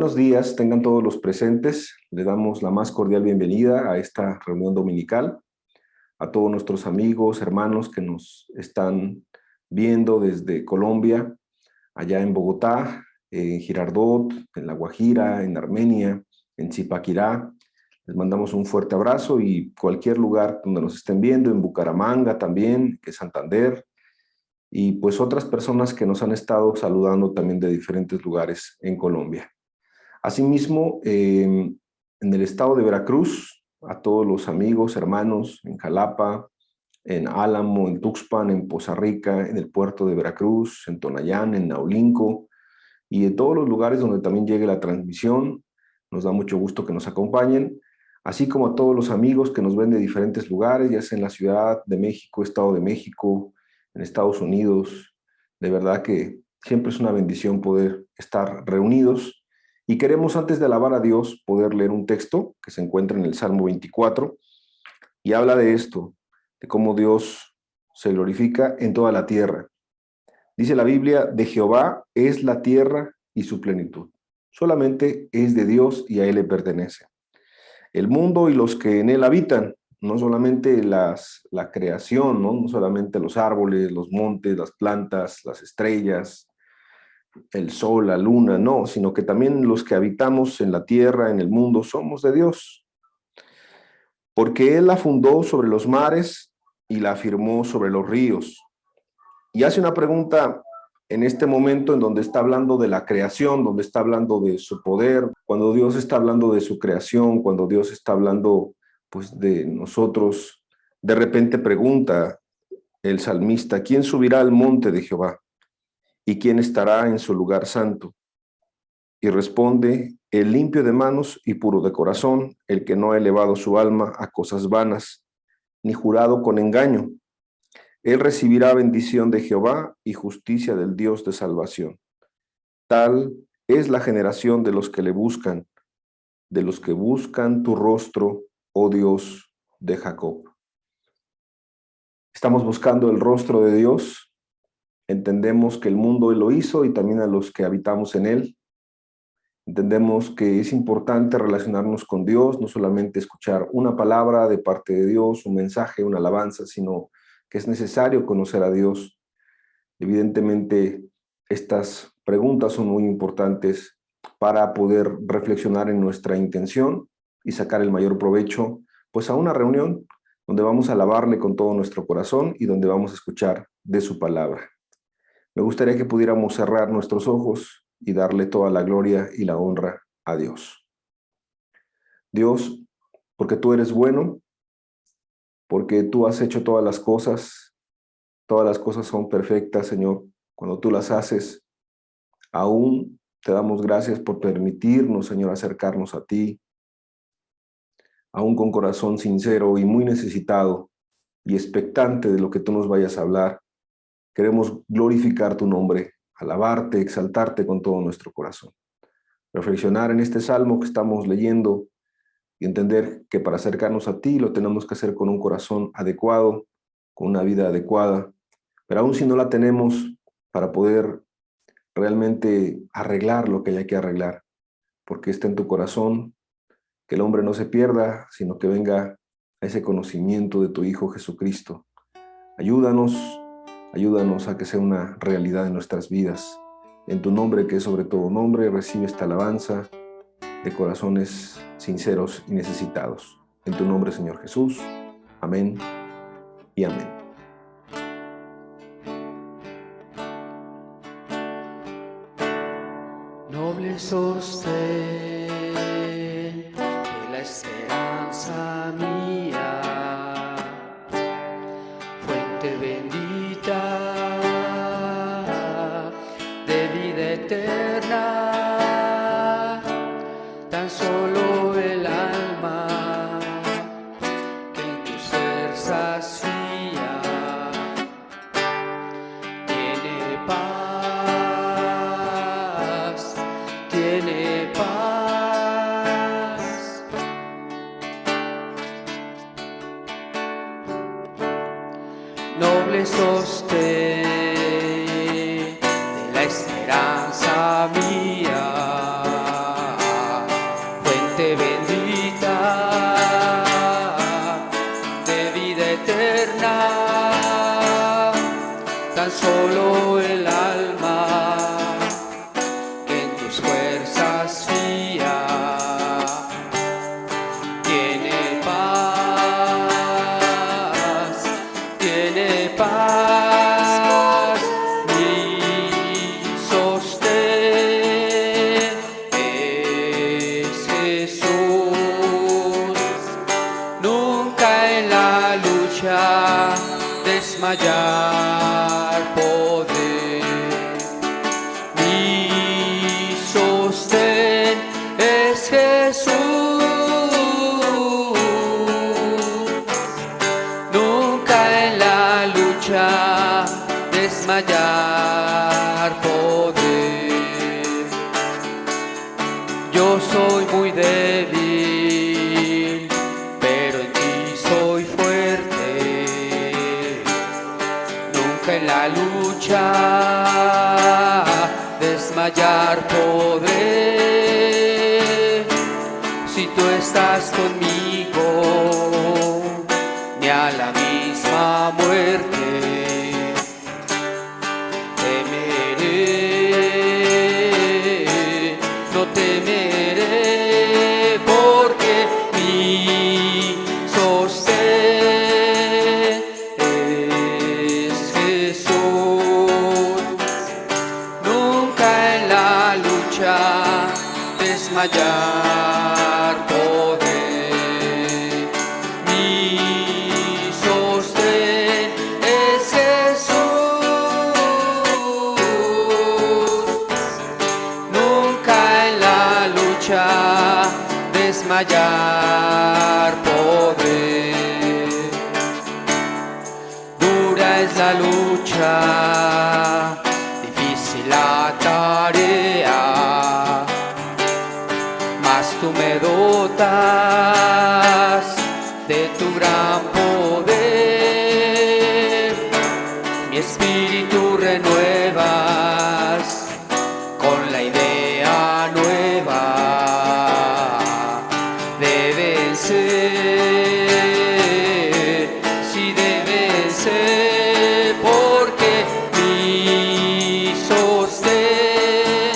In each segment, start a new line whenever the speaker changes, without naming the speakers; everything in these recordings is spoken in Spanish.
Buenos días, tengan todos los presentes. Le damos la más cordial bienvenida a esta reunión dominical, a todos nuestros amigos, hermanos que nos están viendo desde Colombia, allá en Bogotá, en Girardot, en La Guajira, en Armenia, en Zipaquirá. Les mandamos un fuerte abrazo y cualquier lugar donde nos estén viendo, en Bucaramanga también, que es Santander, y pues otras personas que nos han estado saludando también de diferentes lugares en Colombia. Asimismo, en el estado de Veracruz, a todos los amigos, hermanos en Jalapa, en Álamo, en Tuxpan, en Poza Rica, en el puerto de Veracruz, en Tonayán, en Naulinco y en todos los lugares donde también llegue la transmisión. Nos da mucho gusto que nos acompañen, así como a todos los amigos que nos ven de diferentes lugares, ya sea en la Ciudad de México, Estado de México, en Estados Unidos. De verdad que siempre es una bendición poder estar reunidos. Y queremos, antes de alabar a Dios, poder leer un texto que se encuentra en el Salmo 24 y habla de esto, de cómo Dios se glorifica en toda la tierra. Dice la Biblia, de Jehová es la tierra y su plenitud. Solamente es de Dios y a Él le pertenece. El mundo y los que en Él habitan, no solamente la creación, no solamente los árboles, los montes, las plantas, las estrellas, el sol, la luna, no, sino que también los que habitamos en la tierra, en el mundo, somos de Dios. Porque Él la fundó sobre los mares y la afirmó sobre los ríos. Y hace una pregunta en este momento en donde está hablando de la creación, donde está hablando de su poder, cuando Dios está hablando de su creación, cuando Dios está hablando pues de nosotros, de repente pregunta el salmista, ¿quién subirá al monte de Jehová? ¿Y quién estará en su lugar santo? Y responde, el limpio de manos y puro de corazón, el que no ha elevado su alma a cosas vanas, ni jurado con engaño. Él recibirá bendición de Jehová y justicia del Dios de salvación. Tal es la generación de los que le buscan, de los que buscan tu rostro, oh Dios de Jacob. Estamos buscando el rostro de Dios. Entendemos que el mundo Él lo hizo y también a los que habitamos en Él. Entendemos que es importante relacionarnos con Dios, no solamente escuchar una palabra de parte de Dios, un mensaje, una alabanza, sino que es necesario conocer a Dios. Evidentemente, estas preguntas son muy importantes para poder reflexionar en nuestra intención y sacar el mayor provecho, pues a una reunión donde vamos a alabarle con todo nuestro corazón y donde vamos a escuchar de su palabra. Me gustaría que pudiéramos cerrar nuestros ojos y darle toda la gloria y la honra a Dios. Dios, porque tú eres bueno, porque tú has hecho todas las cosas son perfectas, Señor. Cuando tú las haces, aún te damos gracias por permitirnos, Señor, acercarnos a ti, aún con corazón sincero y muy necesitado y expectante de lo que tú nos vayas a hablar. Queremos glorificar tu nombre, alabarte, exaltarte con todo nuestro corazón. Reflexionar en este salmo que estamos leyendo y entender que para acercarnos a ti lo tenemos que hacer con un corazón adecuado, con una vida adecuada. Pero aún si no la tenemos, para poder realmente arreglar lo que haya que arreglar, porque está en tu corazón, que el hombre no se pierda, sino que venga a ese conocimiento de tu Hijo Jesucristo. Ayúdanos a que sea una realidad en nuestras vidas. En tu nombre, que es sobre todo nombre, recibe esta alabanza de corazones sinceros y necesitados. En tu nombre, Señor Jesús. Amén y amén.
Noble sostén de la esperanza mía, fuente bendita de vida eterna, tan solo el alma que en tus fuerzas fía tiene paz, tiene paz. Noble sostén de la esperanza mía, bendita, de vida eterna, tan solo el alma que en tus fuerzas fía tiene paz, tiene paz. Mi sostén es Jesús, nunca en la lucha desmayar podré. Mi sostén es Jesús, nunca en la lucha desmayar podré. Yo soy muy débil, pero en ti soy fuerte. Nunca en la lucha desmayar podré. Si tú estás conmigo, ni a la misma muerte temeré, no temeré, porque mi sostén es Jesús. Nunca en la lucha desmayar podré. Mi sostén es Jesús, nunca en la lucha desmayar podré. Dura es la lucha, difícil la tarea, mas tú me dotas de tu gran poder. Mi espíritu renuevas con la idea nueva de vencer, si de vencer, porque mi sostén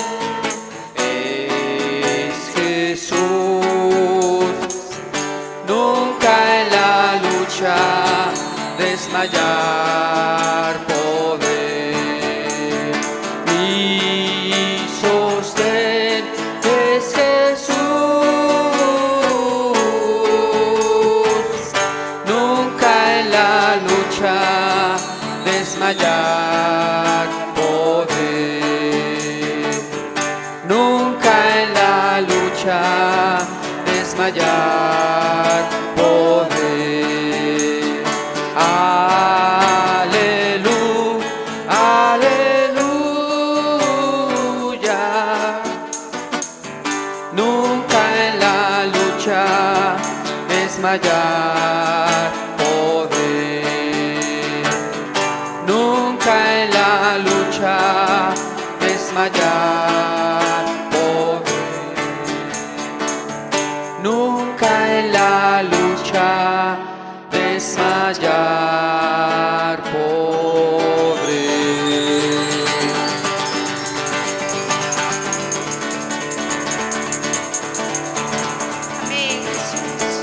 es Jesús. Nunca en la lucha desmayar podré. Mi sostén es Jesús, nunca en la lucha desmayar podré. Nunca en la lucha desmayar podré. Aleluya, nunca en la lucha desmayar podré. Nunca en la lucha desmayar podré. Nunca en la lucha desmayar podré.
Amén, Jesús.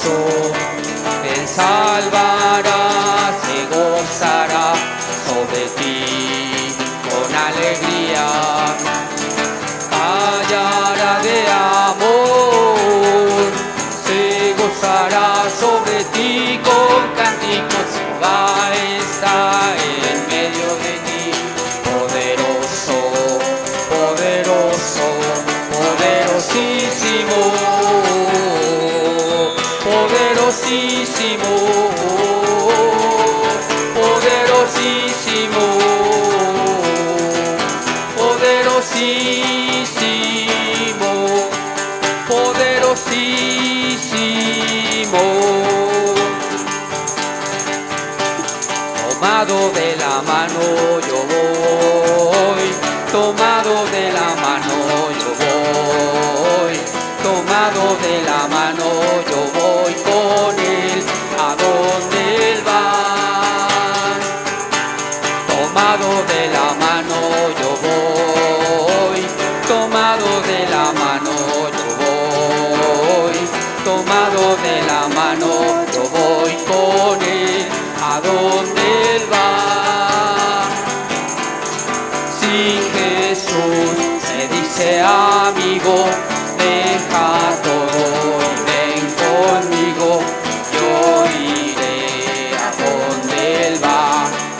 poderoso, Él salvará, se gozará sobre ti con alegría. Hallará de amor, se gozará sobre ti con cánticos, va a estar en medio de ti. Poderoso, poderoso, poderosísimo, poderosísimo, poderosísimo, poderosísimo, poderosísimo. Tomado de la mano yo voy, tomado de la mano yo voy, tomado de la mano yo voy con él a donde él va. Tomado de la mano yo voy, tomado de la mano yo voy, tomado de la mano yo voy con él a donde él va. Si Jesús me dice amigo, deja todo y ven conmigo, yo iré a donde él va,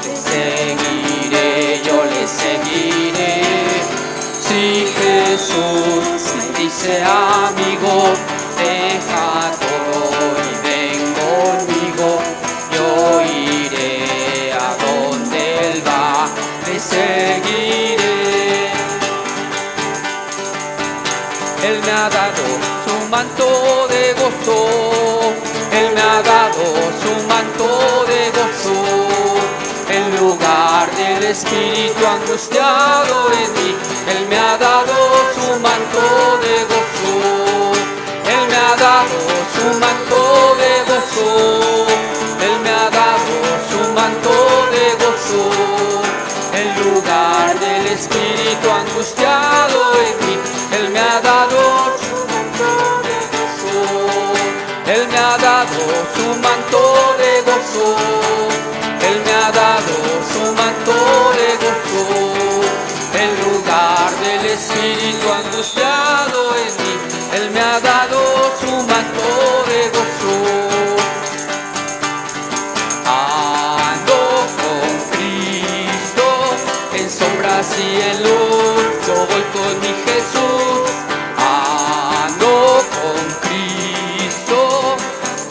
le seguiré, yo le seguiré. Si Jesús me dice amigo, deja todo y ven conmigo, yo iré a donde él va, le seguiré. Él me ha dado su manto de gozo, Él me ha dado su manto de gozo, en lugar del espíritu angustiado en mí. Él me ha dado su manto de gozo, Él me ha dado su manto de gozo, Él me ha dado su manto de gozo, en lugar del espíritu angustiado en mí. Él me ha dado su manto de gozo, Él me ha dado su manto de gozo, Él me ha dado su manto de gozo, en lugar del espíritu angustiado en mí. Él me ha dado su manto de gozo. Ando con Cristo en sombras y en luz, yo voy con mi Jesús. Ando con Cristo,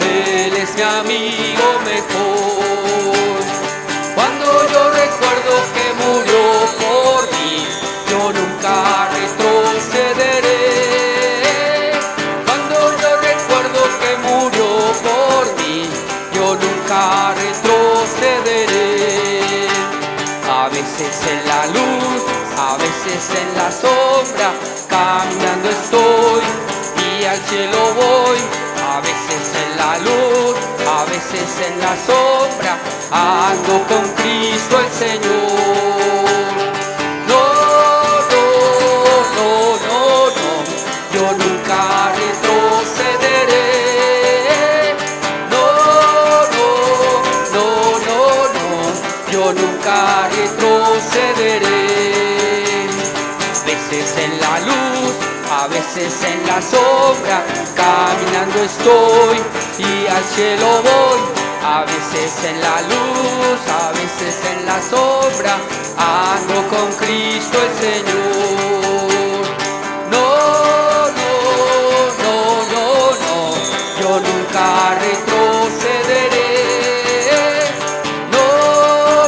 Él es mi amigo mejor. Cuando yo recuerdo que murió por mí, yo nunca retrocederé. Cuando yo recuerdo que murió por mí, yo nunca retrocederé. A veces en la luz, a veces en la sombra, caminando estoy y al cielo voy. A veces en la luz, a veces en la sombra, ando con Cristo el Señor. No, no, no, no, no, yo nunca retrocederé. No, no, no, no, no, yo nunca retrocederé. A veces en la luz, a veces en la sombra, caminando estoy y al cielo voy. A veces en la luz, a veces en la sombra, ando con Cristo el Señor. No, no, no, no, no, yo nunca retrocederé. No,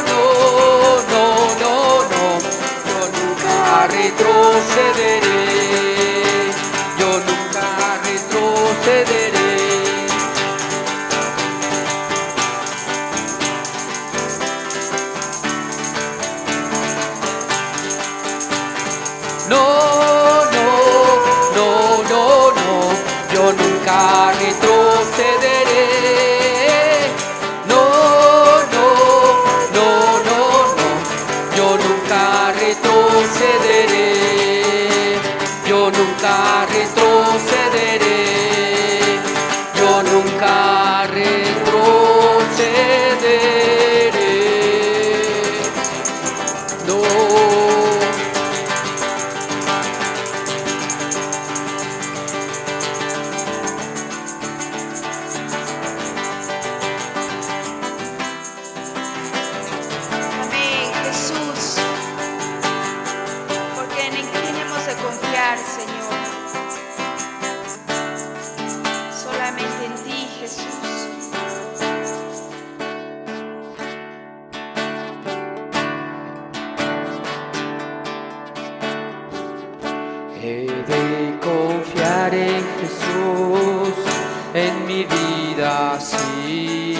no, no, no, no, yo nunca retrocederé. Yo nunca retrocederé. No, no, no, no, no, yo nunca retrocederé. en mi vida, sí.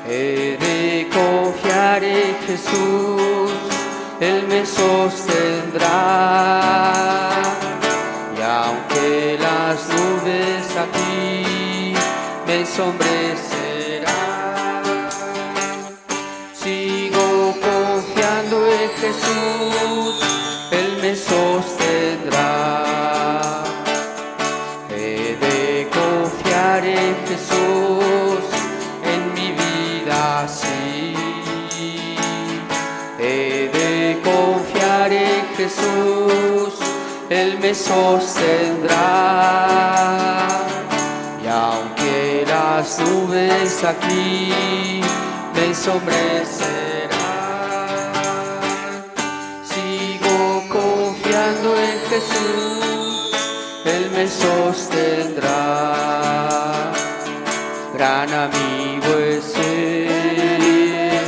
He de confiar en Jesús, Él me sostendrá. Y aunque las nubes aquí me ensombrecerán, sigo confiando en Jesús, Él me sostendrá. He de confiar en Jesús, en mi vida, sí. He de confiar en Jesús, Él me sostendrá. Y aunque las nubes aquí me ensombrecerán, sigo confiando en Jesús, Él me sostendrá. Gran amigo es Él,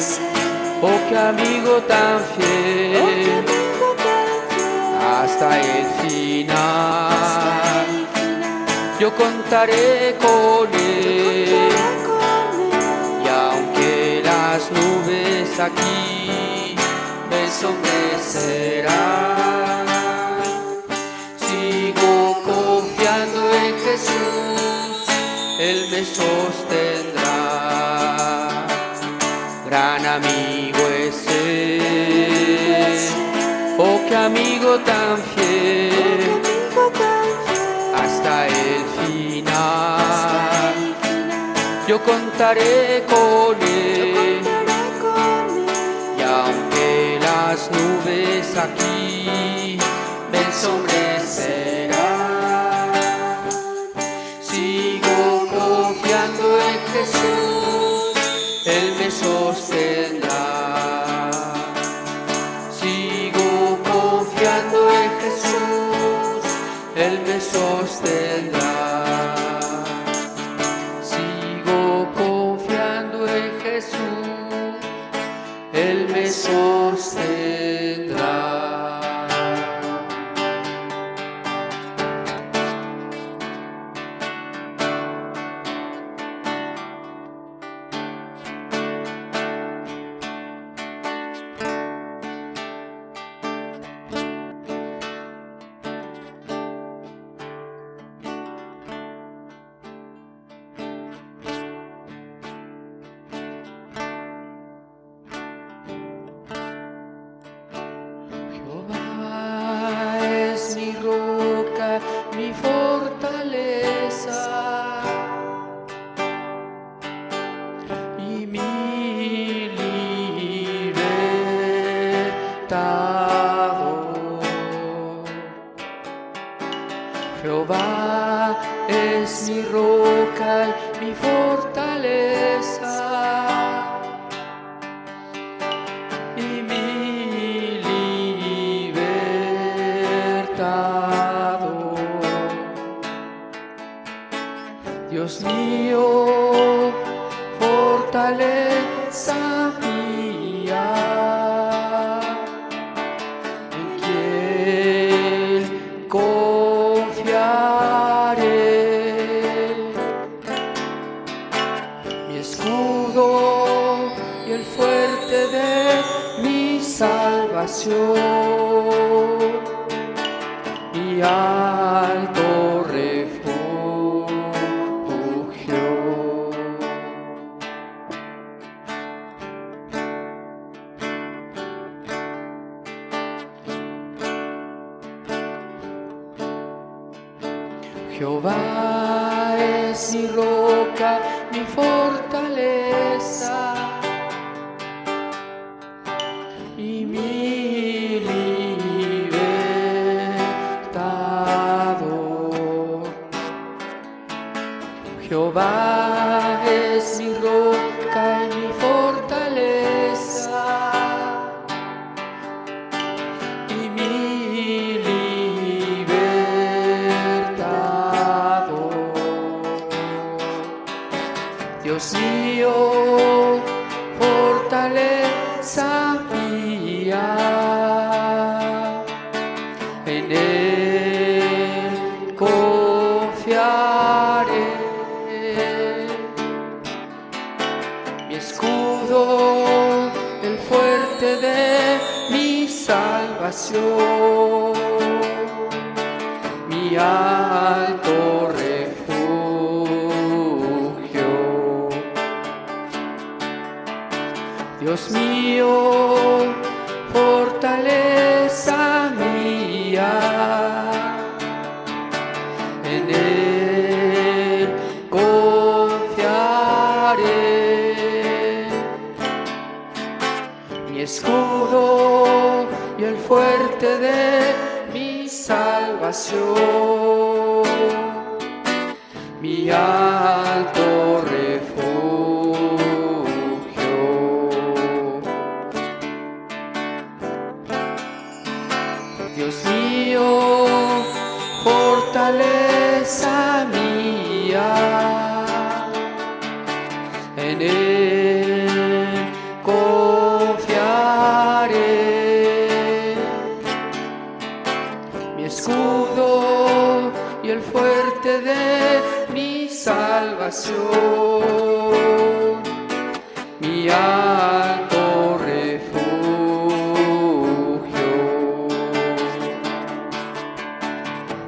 oh qué amigo tan fiel, hasta el final. Yo contaré con Él, y aunque las nubes aquí me ensombrecerán, sigo confiando en Jesús, Él me sostendrá. Gran amigo es Él, oh qué amigo tan fiel, hasta el final. Yo contaré con Él, y aunque las nubes aquí me ensombrecerán, sigo confiando en Jesús, Él me sostendrá. Sigo confiando en Jesús, Él me sostendrá. Sigo confiando en Jesús, Él me sostendrá. Mi fortaleza y mi libertador. Jehová es mi roca y mi fortaleza y mi libertador. Dios mío, fortaleza mía, en quien confiaré, mi escudo y el fuerte de mi salvación, mi alto refugio. Jehová es mi roca, mi fortaleza y mi libertador. Jehová es mi roca y mi fortaleza y mi libertador. Dios mío, fortaleza mía, en Él confiaré. salvación, mi alto refugio. Dios mío, fortaleza mía, en Él confiaré. Mi escudo y el fuerte de mi salvación, mi alto refugio. Dios mío, fortaleza mía, en Él confiaré. Mi escudo y el fuerte de mi salvación, mi alto refugio.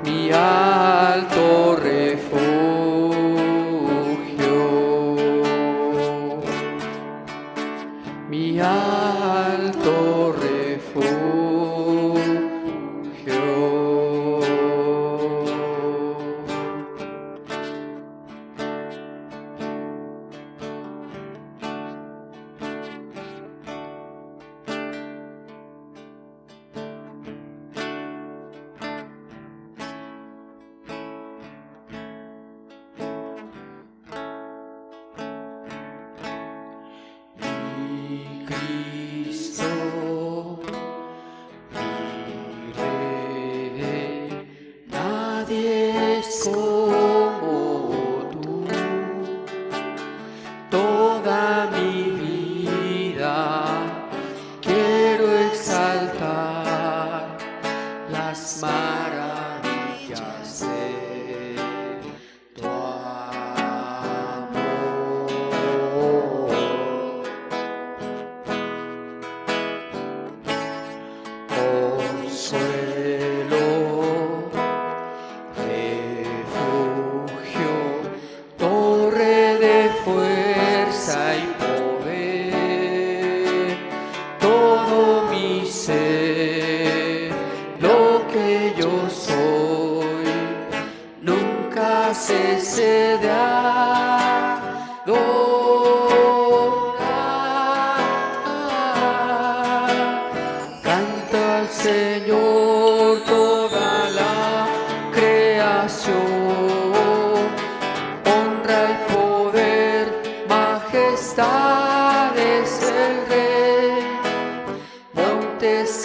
Mi alto refugio, mi alto refugio.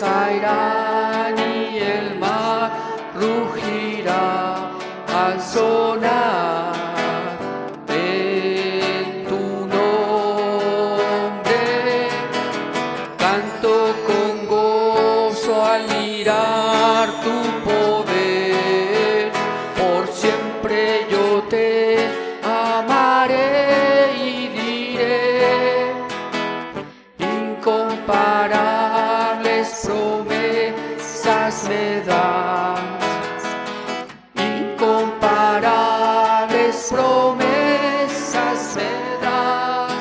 Caerán y el mar rugirá al sonar en tu nombre. Canto con gozo al mirar tu poder, por siempre yo te amaré y diré incomparables promesas me das, incomparables promesas me das,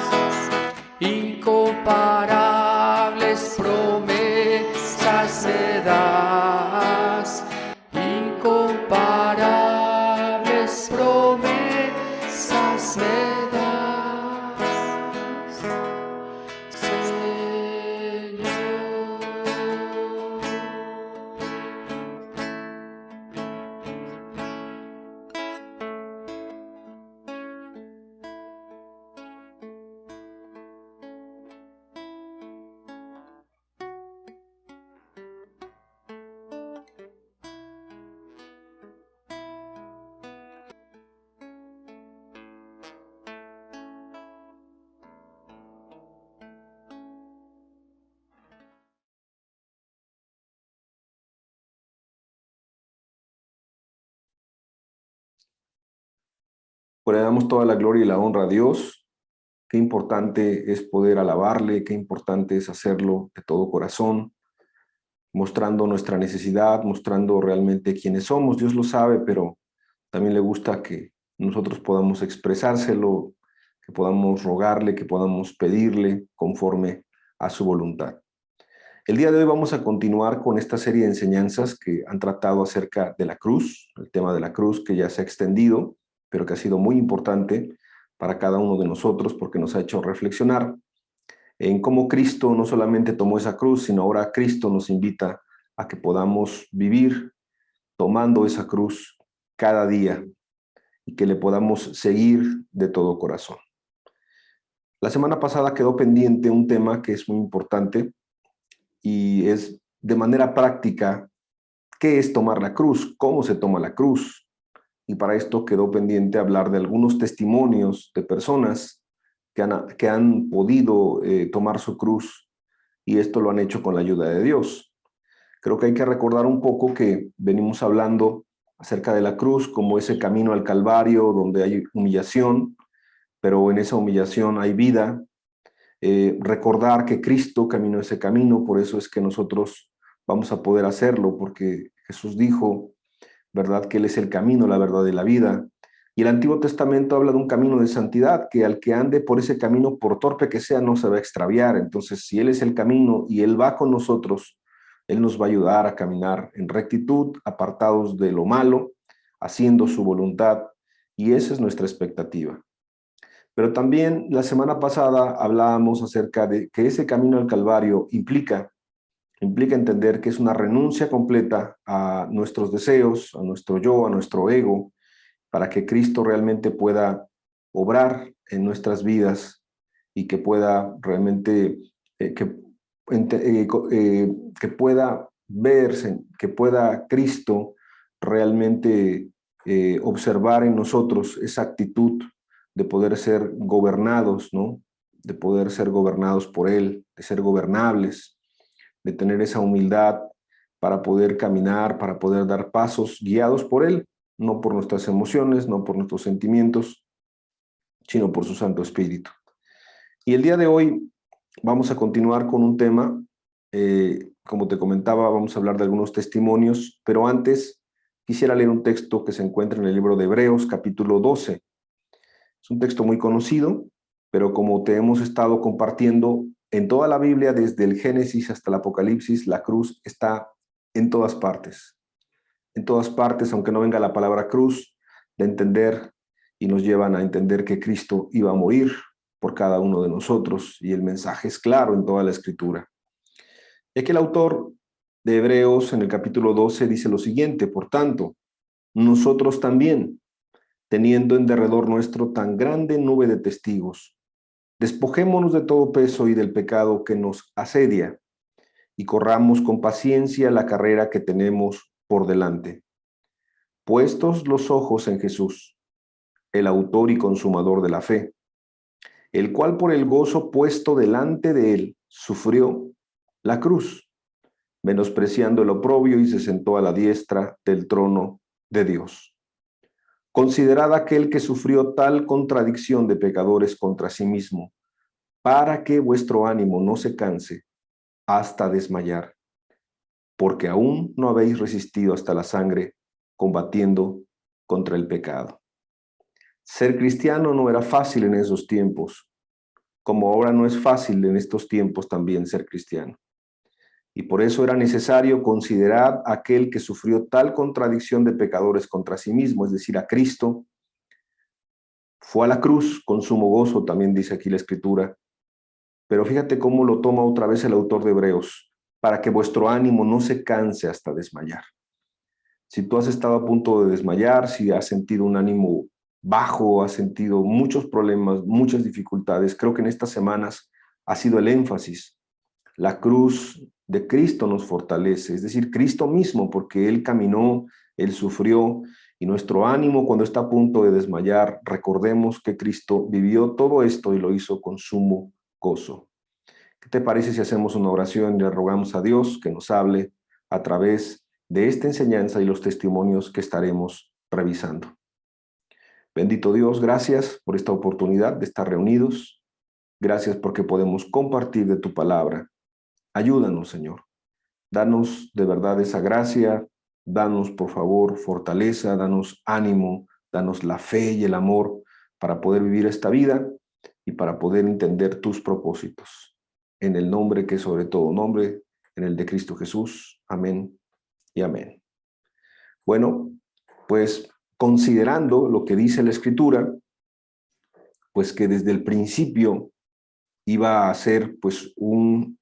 incomparables promesas me das, incomparables promesas me das.
Pues le damos toda la gloria y la honra a Dios. Qué importante es poder alabarle, qué importante es hacerlo de todo corazón. mostrando nuestra necesidad, mostrando realmente quiénes somos. Dios lo sabe, pero también le gusta que nosotros podamos expresárselo, que podamos rogarle, que podamos pedirle conforme a su voluntad. El día de hoy vamos a continuar con esta serie de enseñanzas que han tratado acerca de la cruz, el tema de la cruz que ya se ha extendido, pero que ha sido muy importante para cada uno de nosotros porque nos ha hecho reflexionar en cómo Cristo no solamente tomó esa cruz, sino ahora Cristo nos invita a que podamos vivir tomando esa cruz cada día y que le podamos seguir de todo corazón. La semana pasada quedó pendiente un tema que es muy importante y es de manera práctica, ¿qué es tomar la cruz? ¿Cómo se toma la cruz? Y para esto quedó pendiente hablar de algunos testimonios de personas que han podido tomar su cruz y esto lo han hecho con la ayuda de Dios. Creo que hay que recordar un poco que venimos hablando acerca de la cruz como ese camino al Calvario donde hay humillación, pero en esa humillación hay vida. Recordar que Cristo caminó ese camino, por eso es que nosotros vamos a poder hacerlo, porque Jesús dijo, ¿verdad?, que Él es el camino, la verdad y la vida. Y el Antiguo Testamento habla de un camino de santidad, que al que ande por ese camino, por torpe que sea, no se va a extraviar. Entonces, si Él es el camino y Él va con nosotros, Él nos va a ayudar a caminar en rectitud, apartados de lo malo, haciendo su voluntad, y esa es nuestra expectativa. Pero también la semana pasada hablábamos acerca de que ese camino al Calvario implica entender que es una renuncia completa a nuestros deseos, a nuestro yo, a nuestro ego, para que Cristo realmente pueda obrar en nuestras vidas y que pueda realmente, que pueda verse, que pueda Cristo realmente observar en nosotros esa actitud de poder ser gobernados, ¿no? De poder ser gobernados por Él, de ser gobernables, de tener esa humildad para poder caminar, para poder dar pasos guiados por Él, no por nuestras emociones, no por nuestros sentimientos, sino por su Santo Espíritu. Y el día de hoy vamos a continuar con un tema, como te comentaba, vamos a hablar de algunos testimonios, pero antes quisiera leer un texto que se encuentra en el libro de Hebreos, capítulo 12. Es un texto muy conocido, pero como te hemos estado compartiendo, en toda la Biblia, desde el Génesis hasta el Apocalipsis, la cruz está en todas partes. En todas partes, aunque no venga la palabra cruz, de entender y nos llevan a entender que Cristo iba a morir por cada uno de nosotros y el mensaje es claro en toda la Escritura. Ya que el autor de Hebreos en el capítulo 12 dice lo siguiente: por tanto, nosotros también, teniendo en derredor nuestro tan grande nube de testigos, despojémonos de todo peso y del pecado que nos asedia, y corramos con paciencia la carrera que tenemos por delante. Puestos los ojos en Jesús, el autor y consumador de la fe, el cual por el gozo puesto delante de él sufrió la cruz, menospreciando el oprobio, y se sentó a la diestra del trono de Dios. Considerad aquel que sufrió tal contradicción de pecadores contra sí mismo, para que vuestro ánimo no se canse hasta desmayar, porque aún no habéis resistido hasta la sangre, combatiendo contra el pecado. Ser cristiano no era fácil en esos tiempos, como ahora no es fácil en estos tiempos también ser cristiano. Y por eso era necesario considerar a aquel que sufrió tal contradicción de pecadores contra sí mismo, es decir, a Cristo. Fue a la cruz con sumo gozo, también dice aquí la Escritura. Pero fíjate cómo lo toma otra vez el autor de Hebreos: para que vuestro ánimo no se canse hasta desmayar. Si tú has estado a punto de desmayar, si has sentido un ánimo bajo, has sentido muchos problemas, muchas dificultades, creo que en estas semanas ha sido el énfasis. La cruz de Cristo nos fortalece, es decir, Cristo mismo, porque Él caminó, Él sufrió, y nuestro ánimo cuando está a punto de desmayar, recordemos que Cristo vivió todo esto y lo hizo con sumo gozo. ¿Qué te parece si hacemos una oración y le rogamos a Dios que nos hable a través de esta enseñanza y los testimonios que estaremos revisando? Bendito Dios, gracias por esta oportunidad de estar reunidos. Gracias porque podemos compartir de tu palabra. Ayúdanos, Señor. Danos de verdad esa gracia, danos por favor fortaleza, danos ánimo, danos la fe y el amor para poder vivir esta vida y para poder entender tus propósitos. En el nombre que es sobre todo nombre, en el de Cristo Jesús. Amén y amén. Bueno, pues considerando lo que dice la Escritura, pues que desde el principio iba a ser pues un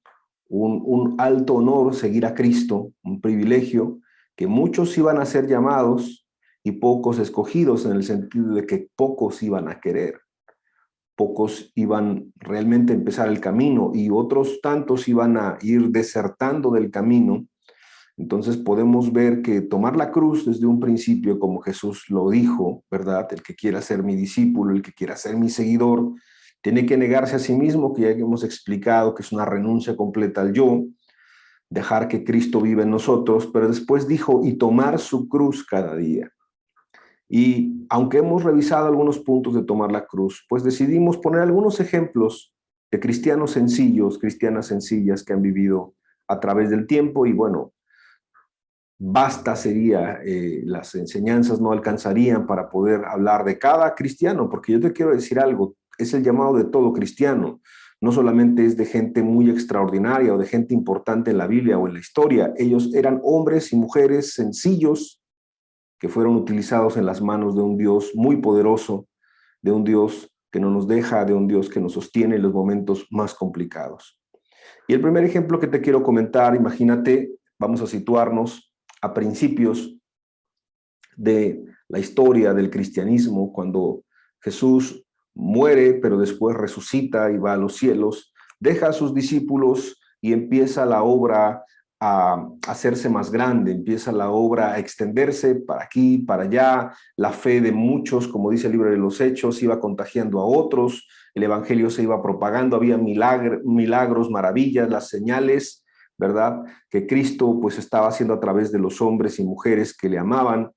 alto honor seguir a Cristo, un privilegio, que muchos iban a ser llamados y pocos escogidos, en el sentido de que pocos iban a querer. Pocos iban realmente a empezar el camino y otros tantos iban a ir desertando del camino. Entonces podemos ver que tomar la cruz desde un principio, como Jesús lo dijo, ¿verdad? El que quiera ser mi discípulo, el que quiera ser mi seguidor, tiene que negarse a sí mismo, que ya hemos explicado que es una renuncia completa al yo, dejar que Cristo viva en nosotros, pero después dijo, y tomar su cruz cada día. Y aunque hemos revisado algunos puntos de tomar la cruz, pues decidimos poner algunos ejemplos de cristianos sencillos, cristianas sencillas que han vivido a través del tiempo y bueno, basta sería, las enseñanzas no alcanzarían para poder hablar de cada cristiano, porque yo te quiero decir algo, es el llamado de todo cristiano, no solamente es de gente muy extraordinaria o de gente importante en la Biblia o en la historia, ellos eran hombres y mujeres sencillos que fueron utilizados en las manos de un Dios muy poderoso, de un Dios que no nos deja, de un Dios que nos sostiene en los momentos más complicados. Y el primer ejemplo que te quiero comentar, imagínate, vamos a situarnos a principios de la historia del cristianismo, cuando Jesús muere, pero después resucita y va a los cielos, deja a sus discípulos y empieza la obra a hacerse más grande, empieza la obra a extenderse para aquí, para allá, la fe de muchos, como dice el libro de los Hechos, iba contagiando a otros, el evangelio se iba propagando, había milagros, maravillas, las señales, ¿verdad? Que Cristo pues estaba haciendo a través de los hombres y mujeres que le amaban.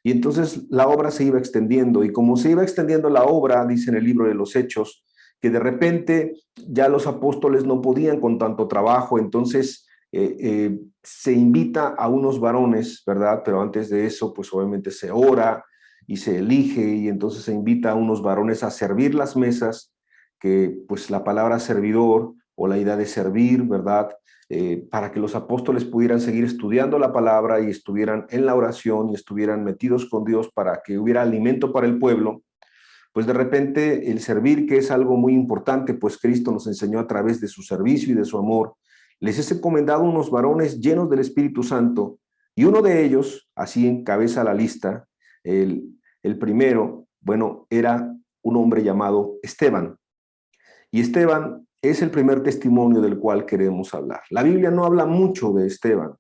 Y entonces la obra se iba extendiendo y como se iba extendiendo la obra, dice en el libro de los Hechos, que de repente ya los apóstoles no podían con tanto trabajo, entonces se invita a unos varones, ¿verdad? Pero antes de eso, pues obviamente se ora y se elige y entonces se invita a unos varones a servir las mesas, que pues la palabra servidor o la idea de servir, ¿verdad? Para que los apóstoles pudieran seguir estudiando la palabra y estuvieran en la oración y estuvieran metidos con Dios para que hubiera alimento para el pueblo, pues de repente el servir, que es algo muy importante, pues Cristo nos enseñó a través de su servicio y de su amor, les es encomendado unos varones llenos del Espíritu Santo y uno de ellos, así encabeza la lista, el primero, bueno, era un hombre llamado Esteban. Y Esteban es el primer testimonio del cual queremos hablar. La Biblia no habla mucho de Esteban.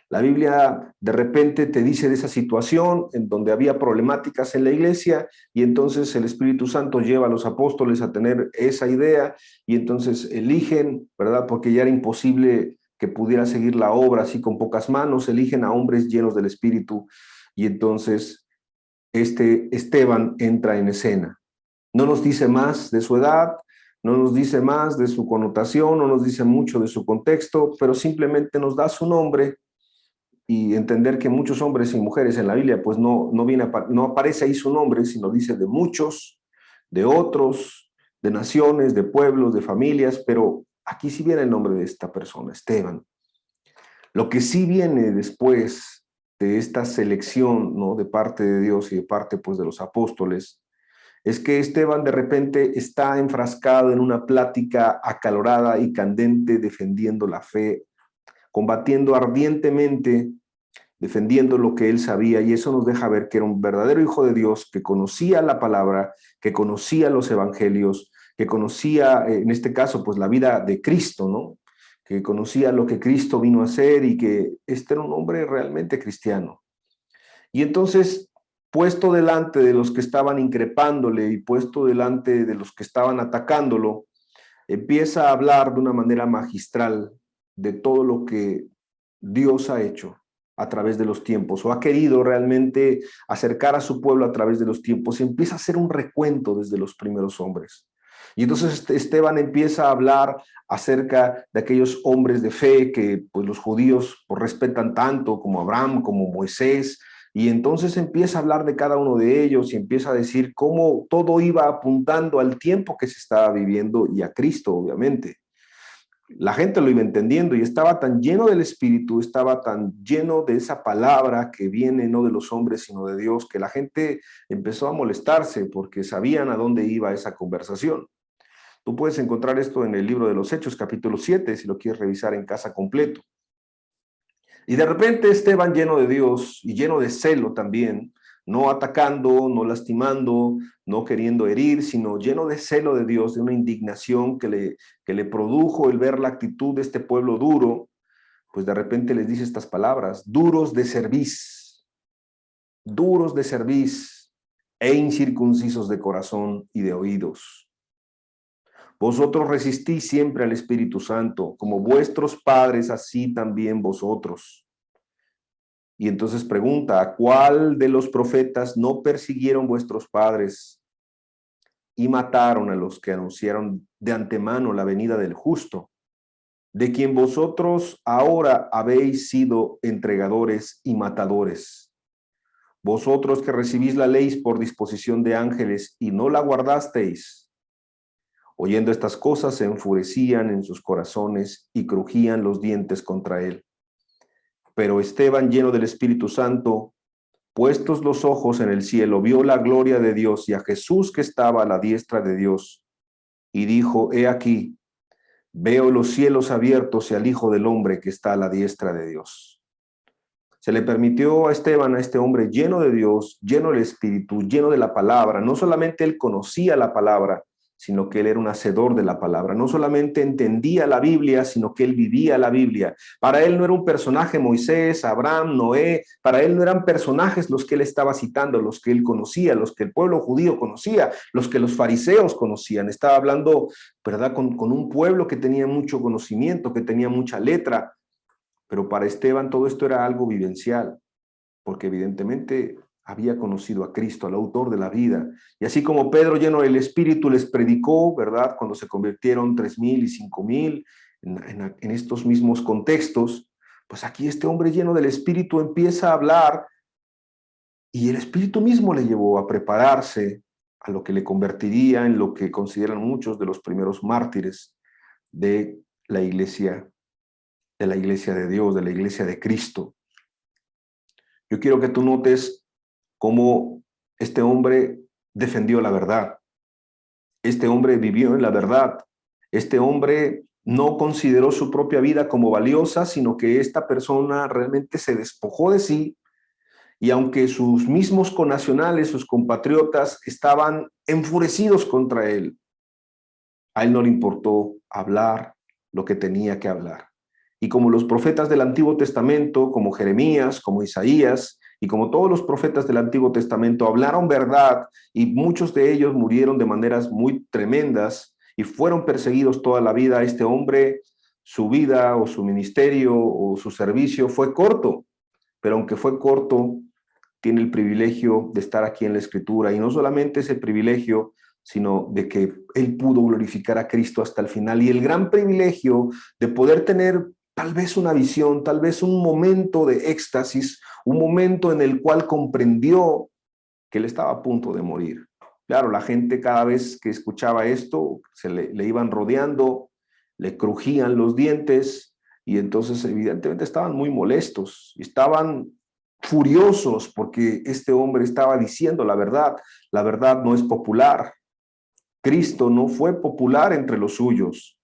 La Biblia de repente te dice de esa situación en donde había problemáticas en la iglesia y entonces el Espíritu Santo lleva a los apóstoles a tener esa idea y entonces eligen, ¿verdad? Porque ya era imposible que pudiera seguir la obra así con pocas manos, eligen a hombres llenos del Espíritu y entonces este Esteban entra en escena. No nos dice más de su edad, no nos dice más de su connotación, no nos dice mucho de su contexto, pero simplemente nos da su nombre y entender que muchos hombres y mujeres en la Biblia, pues no aparece ahí su nombre, sino dice de muchos, de otros, de naciones, de pueblos, de familias, pero aquí sí viene el nombre de esta persona, Esteban. Lo que sí viene después de esta selección, ¿no? De parte de Dios y de parte pues de los apóstoles, es que Esteban de repente está enfrascado en una plática acalorada y candente defendiendo la fe, combatiendo ardientemente, defendiendo lo que él sabía, y eso nos deja ver que era un verdadero hijo de Dios, que conocía la palabra, que conocía los evangelios, que conocía, en este caso, pues la vida de Cristo, ¿no? Que conocía lo que Cristo vino a hacer y que este era un hombre realmente cristiano. Y entonces, puesto delante de los que estaban increpándole y puesto delante de los que estaban atacándolo, empieza a hablar de una manera magistral de todo lo que Dios ha hecho a través de los tiempos, o ha querido realmente acercar a su pueblo a través de los tiempos, y empieza a hacer un recuento desde los primeros hombres. Y entonces Esteban empieza a hablar acerca de aquellos hombres de fe que pues los judíos pues, respetan tanto, como Abraham, como Moisés, y entonces empieza a hablar de cada uno de ellos y empieza a decir cómo todo iba apuntando al tiempo que se estaba viviendo y a Cristo, obviamente. La gente lo iba entendiendo y estaba tan lleno del Espíritu, estaba tan lleno de esa palabra que viene no de los hombres sino de Dios, que la gente empezó a molestarse porque sabían a dónde iba esa conversación. Tú puedes encontrar esto en el libro de los Hechos, capítulo 7, si lo quieres revisar en casa completo. Y de repente Esteban, lleno de Dios y lleno de celo también, no atacando, no lastimando, no queriendo herir, sino lleno de celo de Dios, de una indignación que le produjo el ver la actitud de este pueblo duro, pues de repente les dice estas palabras: duros de cerviz e incircuncisos de corazón y de oídos. Vosotros resistís siempre al Espíritu Santo, como vuestros padres, así también vosotros. Y entonces pregunta: ¿a cuál de los profetas no persiguieron vuestros padres y mataron a los que anunciaron de antemano la venida del justo, de quien vosotros ahora habéis sido entregadores y matadores? Vosotros que recibís la ley por disposición de ángeles y no la guardasteis. Oyendo estas cosas se enfurecían en sus corazones y crujían los dientes contra él. Pero Esteban, lleno del Espíritu Santo, puestos los ojos en el cielo, vio la gloria de Dios y a Jesús que estaba a la diestra de Dios, y dijo: he aquí, veo los cielos abiertos y al Hijo del Hombre que está a la diestra de Dios. Se le permitió a Esteban, a este hombre lleno de Dios, lleno del Espíritu, lleno de la palabra. No solamente él conocía la palabra, sino que él era un hacedor de la palabra. No solamente entendía la Biblia, sino que él vivía la Biblia. Para él no era un personaje Moisés, Abraham, Noé. Para él no eran personajes los que él estaba citando, los que él conocía, los que el pueblo judío conocía, los que los fariseos conocían. Estaba hablando, ¿verdad?, con un pueblo que tenía mucho conocimiento, que tenía mucha letra. Pero para Esteban todo esto era algo vivencial, porque evidentemente había conocido a Cristo, al autor de la vida. Y así como Pedro, lleno del Espíritu, les predicó, ¿verdad?, cuando se convirtieron 3,000 y 5,000 en estos mismos contextos, pues aquí este hombre lleno del Espíritu empieza a hablar y el Espíritu mismo le llevó a prepararse a lo que le convertiría en lo que consideran muchos de los primeros mártires de la iglesia de Dios, de la iglesia de Cristo. Yo quiero que tú notes cómo este hombre defendió la verdad. Este hombre vivió en la verdad. Este hombre no consideró su propia vida como valiosa, sino que esta persona realmente se despojó de sí, y aunque sus mismos connacionales, sus compatriotas, estaban enfurecidos contra él, a él no le importó hablar lo que tenía que hablar. Y como los profetas del Antiguo Testamento, como Jeremías, como Isaías, y como todos los profetas del Antiguo Testamento hablaron verdad, y muchos de ellos murieron de maneras muy tremendas y fueron perseguidos toda la vida, este hombre, su vida o su ministerio o su servicio fue corto, pero aunque fue corto, tiene el privilegio de estar aquí en la Escritura, y no solamente ese privilegio, sino de que él pudo glorificar a Cristo hasta el final, y el gran privilegio de poder tener tal vez una visión, tal vez un momento de éxtasis, un momento en el cual comprendió que él estaba a punto de morir. Claro, la gente cada vez que escuchaba esto, le iban rodeando, le crujían los dientes, y entonces evidentemente estaban muy molestos, estaban furiosos porque este hombre estaba diciendo la verdad. La verdad no es popular. Cristo no fue popular entre los suyos.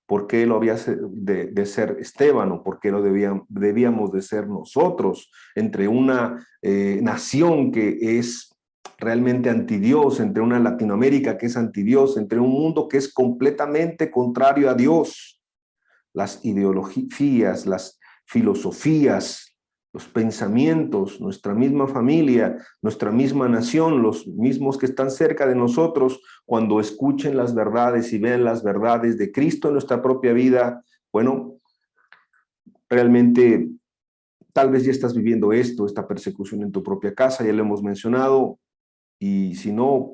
¿Por qué lo había de ser Esteban, o por qué lo debíamos de ser nosotros entre una nación que es realmente antidios, entre una Latinoamérica que es antidios, entre un mundo que es completamente contrario a Dios? Las ideologías, las filosofías, los pensamientos, nuestra misma familia, nuestra misma nación, los mismos que están cerca de nosotros, cuando escuchen las verdades y vean las verdades de Cristo en nuestra propia vida, bueno, realmente tal vez ya estás viviendo esta persecución en tu propia casa, ya lo hemos mencionado, y si no,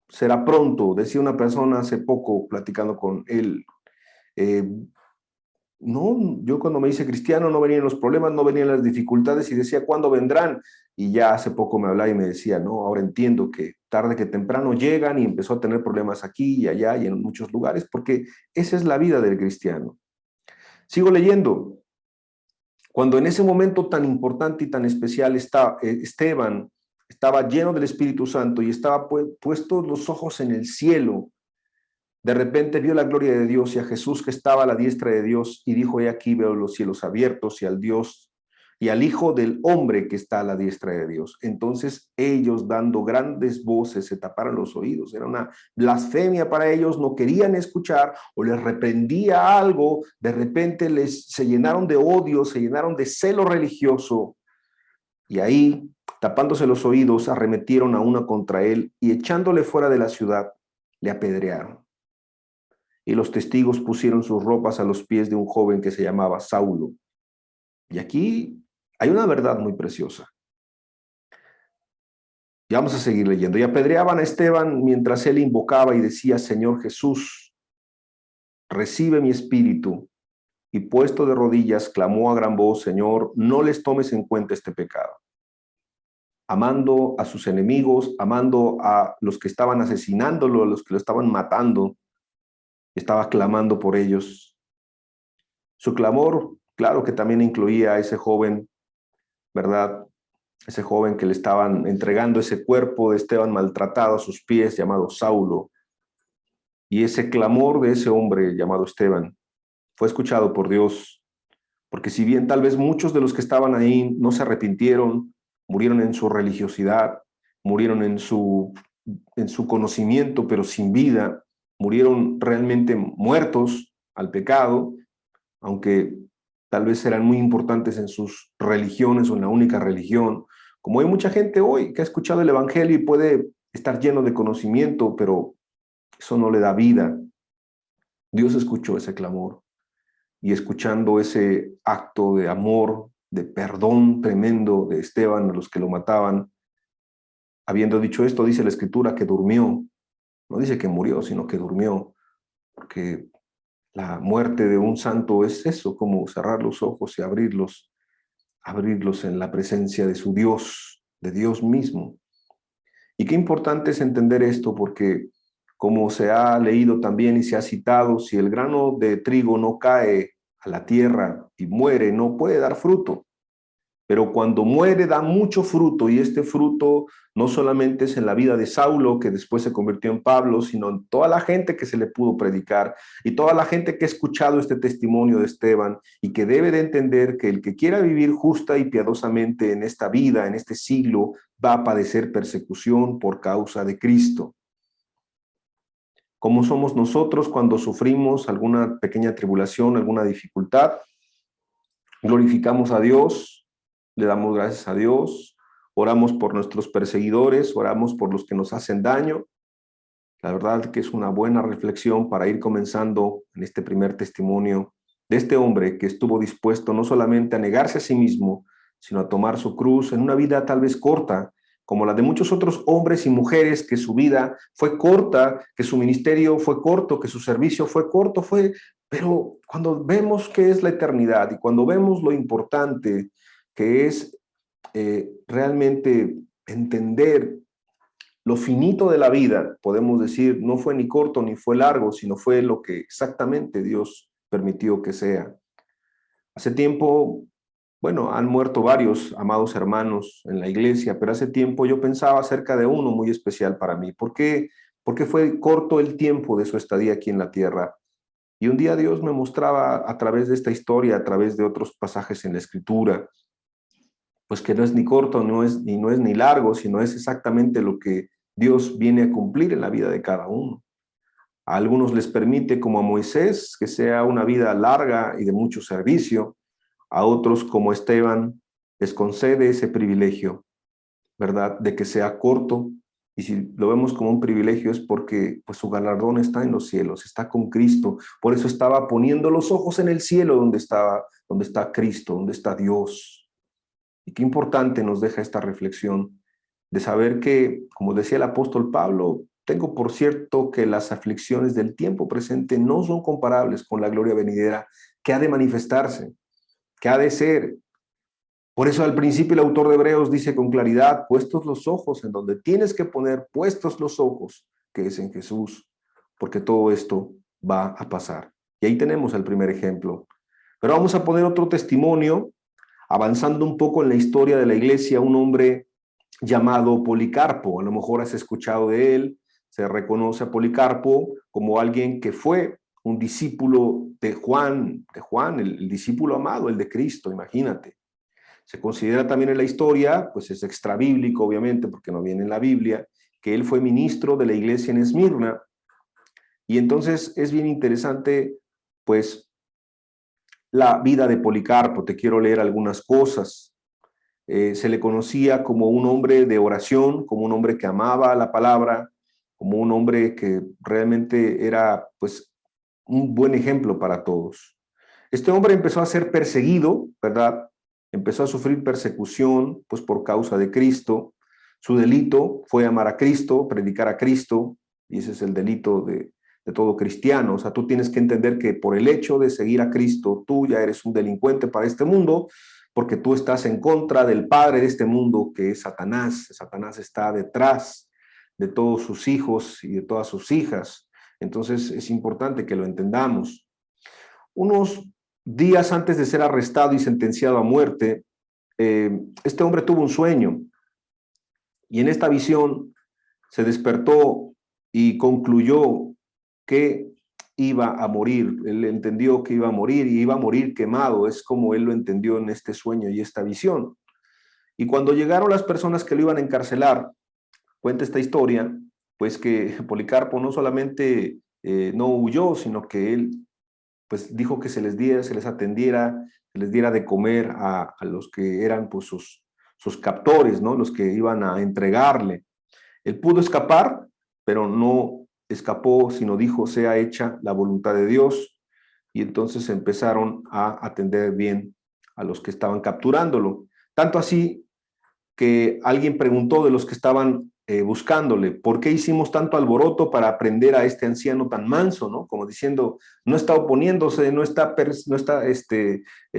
será pronto, decía una persona hace poco platicando con él. No, yo cuando me hice cristiano no venían los problemas, no venían las dificultades y decía, ¿cuándo vendrán? Y ya hace poco me hablaba y me decía, no, ahora entiendo que tarde que temprano llegan y empezó a tener problemas aquí y allá y en muchos lugares, porque esa es la vida del cristiano. Sigo leyendo. Cuando en ese momento tan importante y tan especial Esteban estaba lleno del Espíritu Santo y estaba puestos los ojos en el cielo, de repente vio la gloria de Dios y a Jesús que estaba a la diestra de Dios y dijo, he aquí veo los cielos abiertos y al Dios y al Hijo del Hombre que está a la diestra de Dios. Entonces ellos, dando grandes voces, se taparon los oídos. Era una blasfemia para ellos, no querían escuchar o les reprendía algo. De repente se llenaron de odio, se llenaron de celo religioso y ahí, tapándose los oídos, arremetieron a uno contra él y echándole fuera de la ciudad, le apedrearon. Y los testigos pusieron sus ropas a los pies de un joven que se llamaba Saulo. Y aquí hay una verdad muy preciosa. Y vamos a seguir leyendo. Y apedreaban a Esteban mientras él invocaba y decía, Señor Jesús, recibe mi espíritu. Y puesto de rodillas, clamó a gran voz, Señor, no les tomes en cuenta este pecado. Amando a sus enemigos, amando a los que estaban asesinándolo, a los que lo estaban matando, estaba clamando por ellos. Su clamor, claro que también incluía a ese joven, ¿verdad? Ese joven que le estaban entregando ese cuerpo de Esteban maltratado a sus pies, llamado Saulo. Y ese clamor de ese hombre llamado Esteban fue escuchado por Dios, porque si bien tal vez muchos de los que estaban ahí no se arrepintieron, murieron en su religiosidad, murieron en su conocimiento, pero sin vida, murieron realmente muertos al pecado, aunque tal vez eran muy importantes en sus religiones o en la única religión. Como hay mucha gente hoy que ha escuchado el evangelio y puede estar lleno de conocimiento, pero eso no le da vida. Dios escuchó ese clamor y escuchando ese acto de amor, de perdón tremendo de Esteban a los que lo mataban, habiendo dicho esto, dice la Escritura que durmió. No dice que murió, sino que durmió, porque la muerte de un santo es eso, como cerrar los ojos y abrirlos en la presencia de su Dios, de Dios mismo. Y qué importante es entender esto, porque como se ha leído también y se ha citado, si el grano de trigo no cae a la tierra y muere, no puede dar fruto. Pero cuando muere da mucho fruto, y este fruto no solamente es en la vida de Saulo, que después se convirtió en Pablo, sino en toda la gente que se le pudo predicar y toda la gente que ha escuchado este testimonio de Esteban y que debe de entender que el que quiera vivir justa y piadosamente en esta vida, en este siglo, va a padecer persecución por causa de Cristo. ¿Cómo somos nosotros cuando sufrimos alguna pequeña tribulación, alguna dificultad? Glorificamos a Dios, le damos gracias a Dios, oramos por nuestros perseguidores, oramos por los que nos hacen daño. La verdad que es una buena reflexión para ir comenzando en este primer testimonio de este hombre que estuvo dispuesto no solamente a negarse a sí mismo, sino a tomar su cruz en una vida tal vez corta, como la de muchos otros hombres y mujeres que su vida fue corta, que su ministerio fue corto, que su servicio fue corto, pero cuando vemos qué es la eternidad y cuando vemos lo importante que es realmente entender lo finito de la vida, podemos decir, no fue ni corto ni fue largo, sino fue lo que exactamente Dios permitió que sea. Hace tiempo, bueno, han muerto varios amados hermanos en la iglesia, pero hace tiempo yo pensaba acerca de uno muy especial para mí. ¿Por qué? Porque fue corto el tiempo de su estadía aquí en la tierra. Y un día Dios me mostraba a través de esta historia, a través de otros pasajes en la Escritura, pues que no es ni corto, no es ni largo, sino es exactamente lo que Dios viene a cumplir en la vida de cada uno. A algunos les permite, como a Moisés, que sea una vida larga y de mucho servicio. A otros, como Esteban, les concede ese privilegio, ¿verdad?, de que sea corto. Y si lo vemos como un privilegio es porque pues, su galardón está en los cielos, está con Cristo. Por eso estaba poniendo los ojos en el cielo donde está Cristo, donde está Dios. Y qué importante nos deja esta reflexión de saber que, como decía el apóstol Pablo, tengo por cierto que las aflicciones del tiempo presente no son comparables con la gloria venidera que ha de manifestarse, que ha de ser. Por eso al principio el autor de Hebreos dice con claridad, puestos los ojos en donde tienes que poner puestos los ojos, que es en Jesús, porque todo esto va a pasar. Y ahí tenemos el primer ejemplo. Pero vamos a poner otro testimonio, avanzando un poco en la historia de la iglesia, un hombre llamado Policarpo. A lo mejor has escuchado de él, se reconoce a Policarpo como alguien que fue un discípulo de Juan, el discípulo amado, el de Cristo, imagínate. Se considera también en la historia, pues es extrabíblico obviamente porque no viene en la Biblia, que él fue ministro de la iglesia en Esmirna. Y entonces es bien interesante, pues, la vida de Policarpo. Te quiero leer algunas cosas. Se le conocía como un hombre de oración, como un hombre que amaba la palabra, como un hombre que realmente era, pues, un buen ejemplo para todos. Este hombre empezó a ser perseguido, ¿verdad? Empezó a sufrir persecución, pues, por causa de Cristo. Su delito fue amar a Cristo, predicar a Cristo, y ese es el delito de todo cristiano. O sea, tú tienes que entender que por el hecho de seguir a Cristo, tú ya eres un delincuente para este mundo, porque tú estás en contra del padre de este mundo, que es Satanás. Satanás está detrás de todos sus hijos y de todas sus hijas. Entonces es importante que lo entendamos. Unos días antes de ser arrestado y sentenciado a muerte, este hombre tuvo un sueño, y en esta visión se despertó y concluyó que iba a morir. Él entendió que iba a morir y iba a morir quemado. Es como él lo entendió en este sueño y esta visión. Y cuando llegaron las personas que lo iban a encarcelar, cuenta esta historia, pues que Policarpo no solamente no huyó, sino que él pues dijo que se les atendiera, se les diera de comer a los que eran pues sus captores, ¿no? Los que iban a entregarle. Él pudo escapar, pero no escapó, sino dijo, sea hecha la voluntad de Dios. Y entonces empezaron a atender bien a los que estaban capturándolo. Tanto así que alguien preguntó de los que estaban buscándole, ¿por qué hicimos tanto alboroto para prender a este anciano tan manso? ¿No? Como diciendo, no está oponiéndose, no está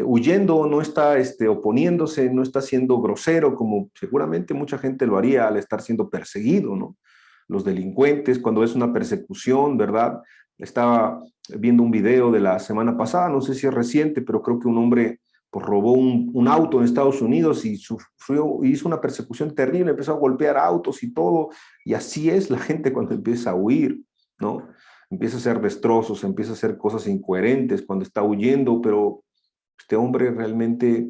huyendo, no está oponiéndose, no está siendo grosero, como seguramente mucha gente lo haría al estar siendo perseguido, ¿no? Los delincuentes, cuando es una persecución, ¿verdad? Estaba viendo un video de la semana pasada, no sé si es reciente, pero creo que un hombre pues robó un auto en Estados Unidos y hizo una persecución terrible, empezó a golpear autos y todo, y así es la gente cuando empieza a huir, ¿no? Empieza a hacer destrozos, empieza a hacer cosas incoherentes cuando está huyendo, pero este hombre realmente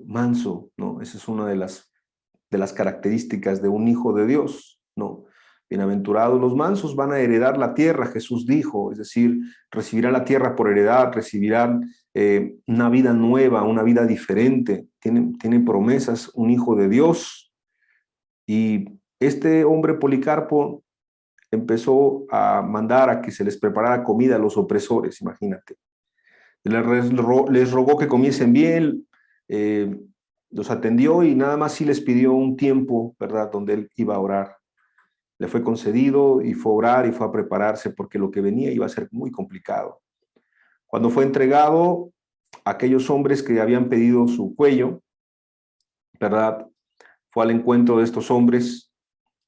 manso, ¿no? Esa es una de las características de un hijo de Dios, ¿no? Bienaventurados los mansos, van a heredar la tierra, Jesús dijo, es decir, recibirán la tierra por heredad, recibirán una vida nueva, una vida diferente, tienen promesas, un hijo de Dios. Y este hombre Policarpo empezó a mandar a que se les preparara comida a los opresores, imagínate. Les rogó que comiesen bien, los atendió y nada más sí les pidió un tiempo, ¿verdad?, donde él iba a orar. Le fue concedido y fue a orar y fue a prepararse porque lo que venía iba a ser muy complicado. Cuando fue entregado, aquellos hombres que habían pedido su cuello, ¿verdad?, fue al encuentro de estos hombres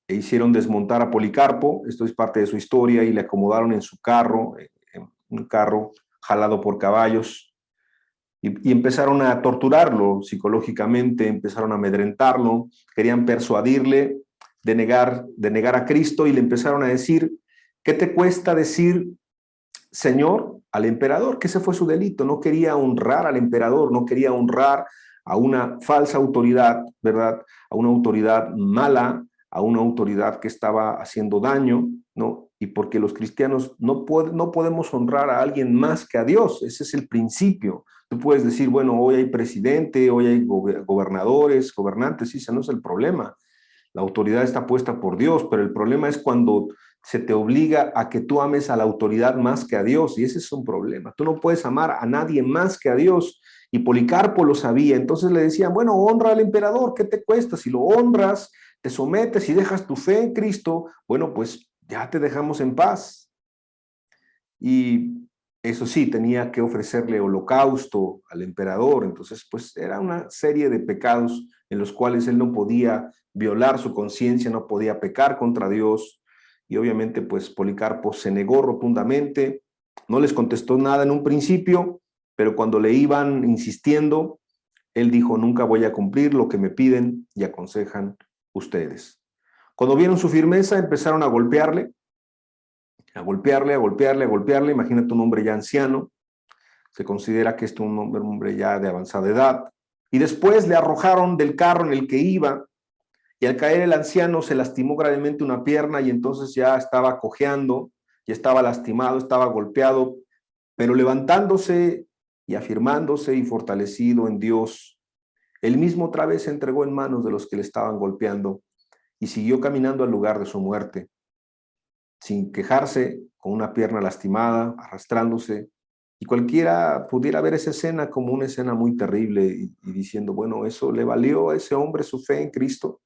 e hicieron desmontar a Policarpo, esto es parte de su historia, y le acomodaron en su carro, en un carro jalado por caballos, y empezaron a torturarlo psicológicamente, empezaron a amedrentarlo, querían persuadirle de negar a Cristo, y le empezaron a decir, ¿qué te cuesta decir Señor al emperador? Que ese fue su delito. No quería honrar al emperador, no quería honrar a una falsa autoridad, ¿verdad? A una autoridad mala, a una autoridad que estaba haciendo daño, ¿no? Y porque los cristianos no podemos honrar a alguien más que a Dios. Ese es el principio. Tú puedes decir, bueno, hoy hay presidente, hoy hay gobernadores, gobernantes, sí, ese no es el problema. La autoridad está puesta por Dios, pero el problema es cuando se te obliga a que tú ames a la autoridad más que a Dios, y ese es un problema. Tú no puedes amar a nadie más que a Dios, y Policarpo lo sabía. Entonces le decían, bueno, honra al emperador, ¿qué te cuesta? Si lo honras, te sometes y dejas tu fe en Cristo, bueno, pues ya te dejamos en paz. Y eso sí, tenía que ofrecerle holocausto al emperador. Entonces, pues era una serie de pecados en los cuales él no podía violar su conciencia, no podía pecar contra Dios. Y obviamente, pues Policarpo se negó rotundamente, no les contestó nada en un principio, pero cuando le iban insistiendo, él dijo: nunca voy a cumplir lo que me piden y aconsejan ustedes. Cuando vieron su firmeza, empezaron a golpearle, a golpearle, a golpearle, a golpearle. Imagínate un hombre ya anciano, se considera que es un hombre ya de avanzada edad, y después le arrojaron del carro en el que iba, y al caer el anciano se lastimó gravemente una pierna, y entonces ya estaba cojeando, ya estaba lastimado, estaba golpeado, pero levantándose y afirmándose y fortalecido en Dios, él mismo otra vez se entregó en manos de los que le estaban golpeando y siguió caminando al lugar de su muerte, sin quejarse, con una pierna lastimada, arrastrándose. Y cualquiera pudiera ver esa escena como una escena muy terrible y diciendo: bueno, eso le valió a ese hombre su fe en Cristo.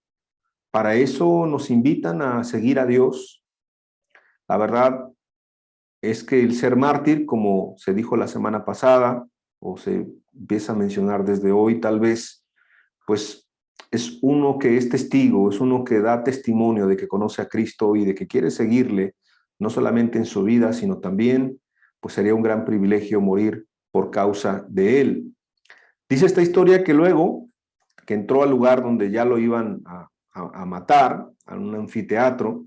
Para eso nos invitan a seguir a Dios. La verdad es que el ser mártir, como se dijo la semana pasada, o se empieza a mencionar desde hoy tal vez, pues es uno que es testigo, es uno que da testimonio de que conoce a Cristo y de que quiere seguirle, no solamente en su vida, sino también, pues sería un gran privilegio morir por causa de él. Dice esta historia que luego, que entró al lugar donde ya lo iban a matar, a un anfiteatro,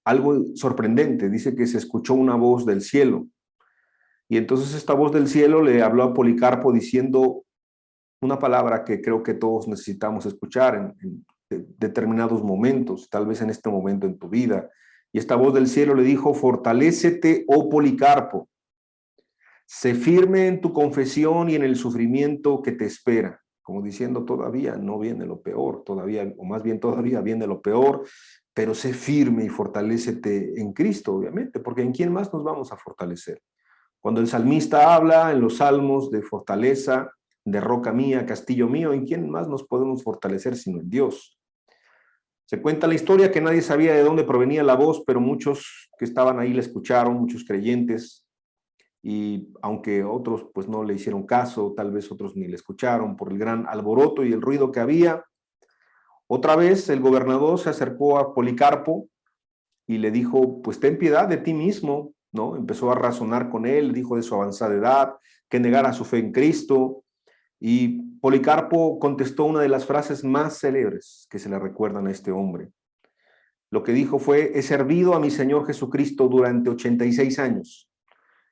algo sorprendente, dice que se escuchó una voz del cielo, y entonces esta voz del cielo le habló a Policarpo diciendo una palabra que creo que todos necesitamos escuchar en determinados momentos, tal vez en este momento en tu vida. Y esta voz del cielo le dijo: fortalécete, oh Policarpo, sé firme en tu confesión y en el sufrimiento que te espera. Como diciendo, todavía no viene lo peor, todavía, o más bien todavía viene lo peor, pero sé firme y fortalécete en Cristo, obviamente, porque ¿en quién más nos vamos a fortalecer? Cuando el salmista habla en los salmos de fortaleza, de roca mía, castillo mío, ¿en quién más nos podemos fortalecer sino en Dios? Se cuenta la historia que nadie sabía de dónde provenía la voz, pero muchos que estaban ahí la escucharon, muchos creyentes, y aunque otros pues no le hicieron caso, tal vez otros ni le escucharon por el gran alboroto y el ruido que había, otra vez el gobernador se acercó a Policarpo y le dijo: pues ten piedad de ti mismo, ¿no? Empezó a razonar con él, dijo de su avanzada edad, que negara su fe en Cristo, y Policarpo contestó una de las frases más célebres que se le recuerdan a este hombre. Lo que dijo fue: he servido a mi Señor Jesucristo durante 86 años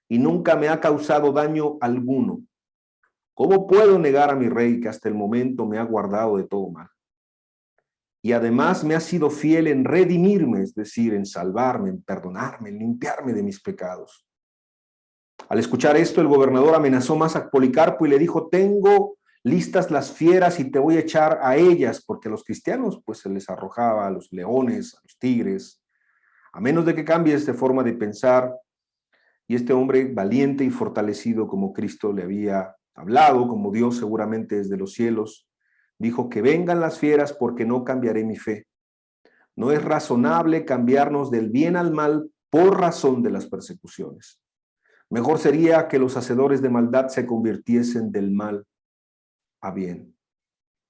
y nunca me ha causado daño alguno. ¿Cómo puedo negar a mi rey que hasta el momento me ha guardado de todo mal? Y además me ha sido fiel en redimirme, es decir, en salvarme, en perdonarme, en limpiarme de mis pecados. Al escuchar esto, el gobernador amenazó más a Policarpo y le dijo: tengo listas las fieras y te voy a echar a ellas, porque a los cristianos pues se les arrojaba a los leones, a los tigres, a menos de que cambies de forma de pensar. Y este hombre valiente y fortalecido como Cristo le había hablado, como Dios seguramente desde los cielos, dijo: que vengan las fieras porque no cambiaré mi fe. No es razonable cambiarnos del bien al mal por razón de las persecuciones. Mejor sería que los hacedores de maldad se convirtiesen del mal a bien.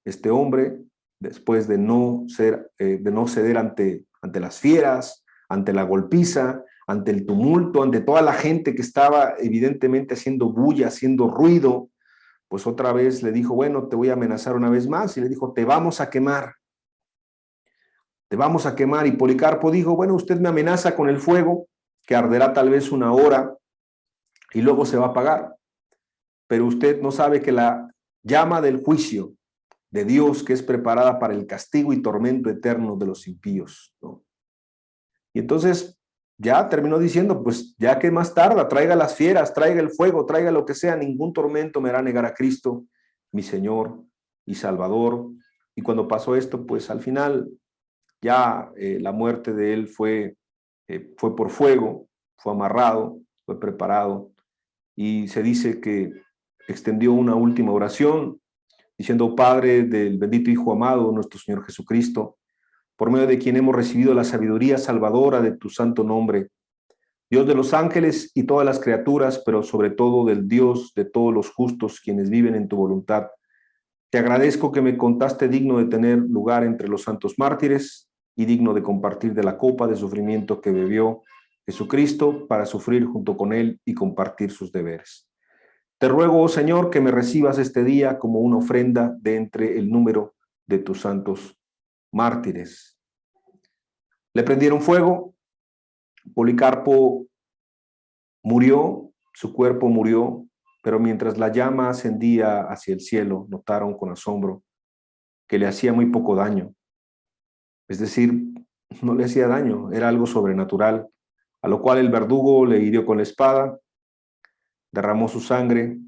Este hombre, después de no ceder ante las fieras, ante la golpiza, ante el tumulto, ante toda la gente que estaba evidentemente haciendo bulla, haciendo ruido, pues otra vez le dijo: bueno, te voy a amenazar una vez más, y le dijo: te vamos a quemar. Te vamos a quemar. Y Policarpo dijo: bueno, usted me amenaza con el fuego, que arderá tal vez una hora y luego se va a apagar, pero usted no sabe que la llama del juicio de Dios, que es preparada para el castigo y tormento eterno de los impíos, ¿no? Y entonces ya terminó diciendo: pues ya que más tarda, traiga las fieras, traiga el fuego, traiga lo que sea, ningún tormento me hará negar a Cristo, mi Señor y Salvador. Y cuando pasó esto, pues al final ya la muerte de él fue por fuego, fue amarrado, fue preparado, y se dice que extendió una última oración diciendo: Padre del bendito Hijo amado, nuestro Señor Jesucristo, por medio de quien hemos recibido la sabiduría salvadora de tu santo nombre, Dios de los ángeles y todas las criaturas, pero sobre todo del Dios de todos los justos, quienes viven en tu voluntad. Te agradezco que me contaste digno de tener lugar entre los santos mártires y digno de compartir de la copa de sufrimiento que bebió Jesucristo para sufrir junto con él y compartir sus deberes. Te ruego, oh Señor, que me recibas este día como una ofrenda de entre el número de tus santos mártires. Le prendieron fuego, Policarpo murió, su cuerpo murió, pero mientras la llama ascendía hacia el cielo, notaron con asombro que le hacía muy poco daño. Es decir, no le hacía daño, era algo sobrenatural, a lo cual el verdugo le hirió con la espada, derramó su sangre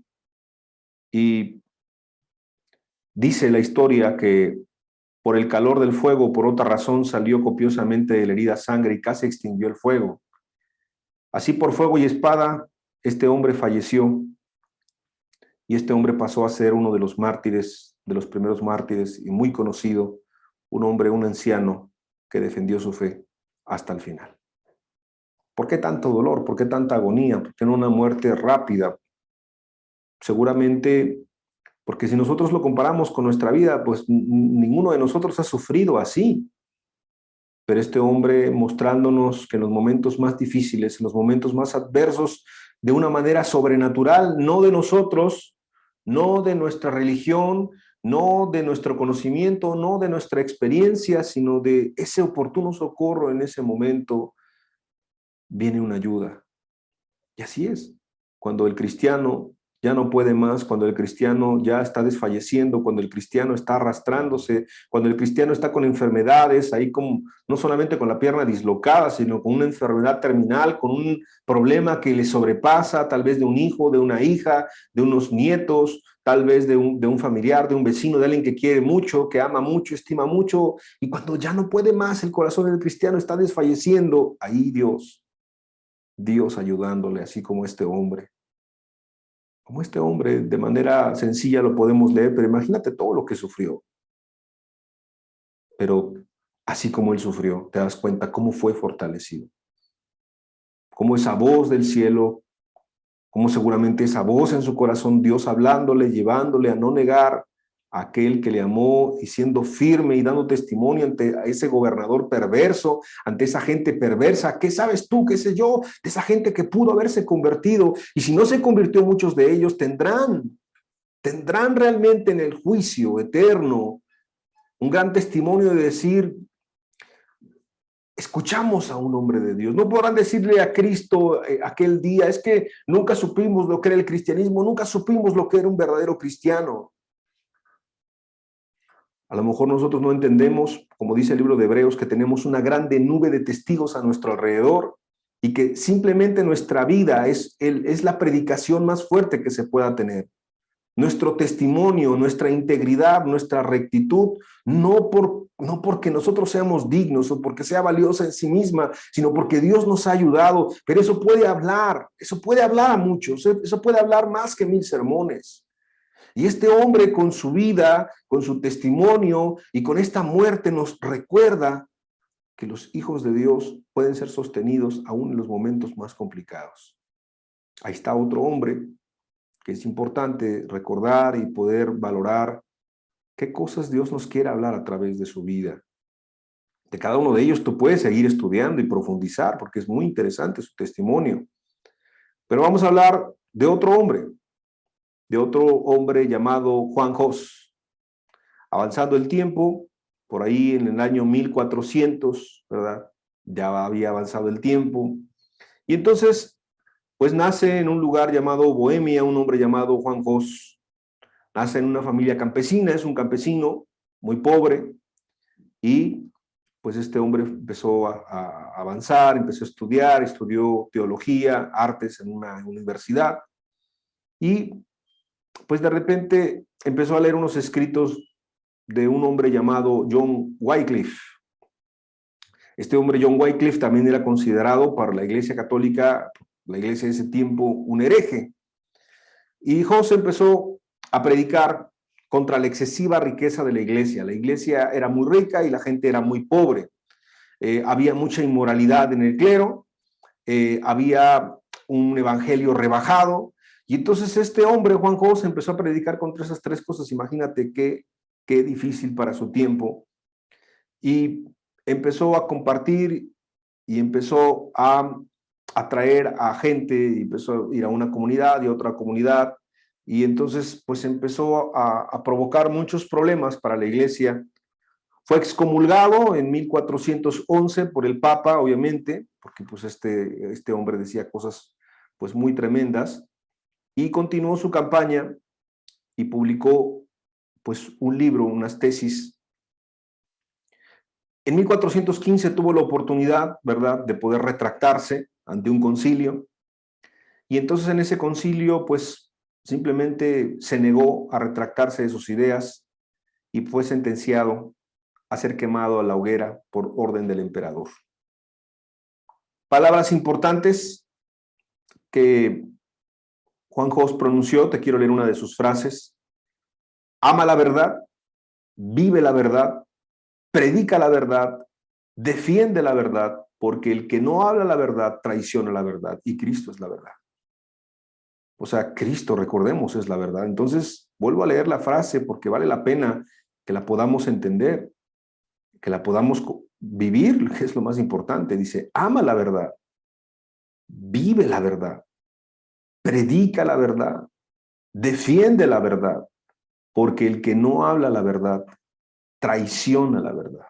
y dice la historia que por el calor del fuego, por otra razón, salió copiosamente de la herida sangre y casi extinguió el fuego. Así, por fuego y espada, este hombre falleció, y este hombre pasó a ser uno de los mártires, de los primeros mártires, y muy conocido, un hombre, un anciano, que defendió su fe hasta el final. ¿Por qué tanto dolor? ¿Por qué tanta agonía? ¿Por qué no una muerte rápida? Seguramente porque si nosotros lo comparamos con nuestra vida, pues ninguno de nosotros ha sufrido así. Pero este hombre, mostrándonos que en los momentos más difíciles, en los momentos más adversos, de una manera sobrenatural, no de nosotros, no de nuestra religión, no de nuestro conocimiento, no de nuestra experiencia, sino de ese oportuno socorro en ese momento, viene una ayuda. Y así es. Cuando el cristiano ya no puede más, cuando el cristiano ya está desfalleciendo, cuando el cristiano está arrastrándose, cuando el cristiano está con enfermedades, ahí como, no solamente con la pierna dislocada, sino con una enfermedad terminal, con un problema que le sobrepasa, tal vez de un hijo, de una hija, de unos nietos, tal vez de un familiar, de un vecino, de alguien que quiere mucho, que ama mucho, estima mucho, y cuando ya no puede más, el corazón del cristiano está desfalleciendo, ahí Dios ayudándole, así como este hombre. Como este hombre, de manera sencilla lo podemos leer, pero imagínate todo lo que sufrió. Pero así como él sufrió, te das cuenta cómo fue fortalecido. Cómo esa voz del cielo, cómo seguramente esa voz en su corazón, Dios hablándole, llevándole a no negar a aquel que le amó y siendo firme y dando testimonio ante ese gobernador perverso, ante esa gente perversa. ¿Qué sabes tú, qué sé yo, de esa gente que pudo haberse convertido? Y si no se convirtió, muchos de ellos tendrán realmente en el juicio eterno un gran testimonio de decir: escuchamos a un hombre de Dios. No podrán decirle a Cristo aquel día: es que nunca supimos lo que era el cristianismo, nunca supimos lo que era un verdadero cristiano. A lo mejor nosotros no entendemos, como dice el libro de Hebreos, que tenemos una grande nube de testigos a nuestro alrededor y que simplemente nuestra vida es la predicación más fuerte que se pueda tener. Nuestro testimonio, nuestra integridad, nuestra rectitud, no porque nosotros seamos dignos o porque sea valiosa en sí misma, sino porque Dios nos ha ayudado. Pero eso puede hablar a muchos, eso puede hablar más que 1000 sermones. Y este hombre, con su vida, con su testimonio y con esta muerte, nos recuerda que los hijos de Dios pueden ser sostenidos aún en los momentos más complicados. Ahí está otro hombre que es importante recordar y poder valorar qué cosas Dios nos quiere hablar a través de su vida. De cada uno de ellos tú puedes seguir estudiando y profundizar, porque es muy interesante su testimonio. Pero vamos a hablar de otro hombre llamado Juan Hus. Avanzando el tiempo, por ahí en el año 1400, ¿verdad? Ya había avanzado el tiempo. Y entonces, pues nace en un lugar llamado Bohemia, un hombre llamado Juan Hus. Nace en una familia campesina, es un campesino muy pobre, y pues este hombre empezó a avanzar, empezó a estudiar, estudió teología, artes en una universidad, y pues de repente empezó a leer unos escritos de un hombre llamado John Wycliffe. Este hombre, John Wycliffe, también era considerado para la Iglesia Católica, la iglesia de ese tiempo, un hereje. Y Hus empezó a predicar contra la excesiva riqueza de la iglesia. La iglesia era muy rica y la gente era muy pobre. Había mucha inmoralidad en el clero, había un evangelio rebajado, y entonces este hombre, Juan Jos, empezó a predicar contra esas tres cosas. Imagínate qué difícil para su tiempo. Y empezó a compartir y empezó a atraer a gente, y empezó a ir a una comunidad y a otra comunidad, y entonces pues empezó a provocar muchos problemas para la iglesia. Fue excomulgado en 1411 por el Papa, obviamente, porque pues este hombre decía cosas pues muy tremendas, y continuó su campaña y publicó pues un libro, unas tesis. En 1415 tuvo la oportunidad, ¿verdad?, de poder retractarse ante un concilio, y entonces en ese concilio pues simplemente se negó a retractarse de sus ideas y fue sentenciado a ser quemado a la hoguera por orden del emperador. Palabras importantes que Juan Jos pronunció, te quiero leer una de sus frases: ama la verdad, vive la verdad, predica la verdad, defiende la verdad, porque el que no habla la verdad traiciona la verdad, y Cristo es la verdad. O sea, Cristo, recordemos, es la verdad. Entonces, vuelvo a leer la frase porque vale la pena que la podamos entender, que la podamos vivir, que es lo más importante. Dice, ama la verdad, vive la verdad, predica la verdad, defiende la verdad, porque el que no habla la verdad traiciona la verdad.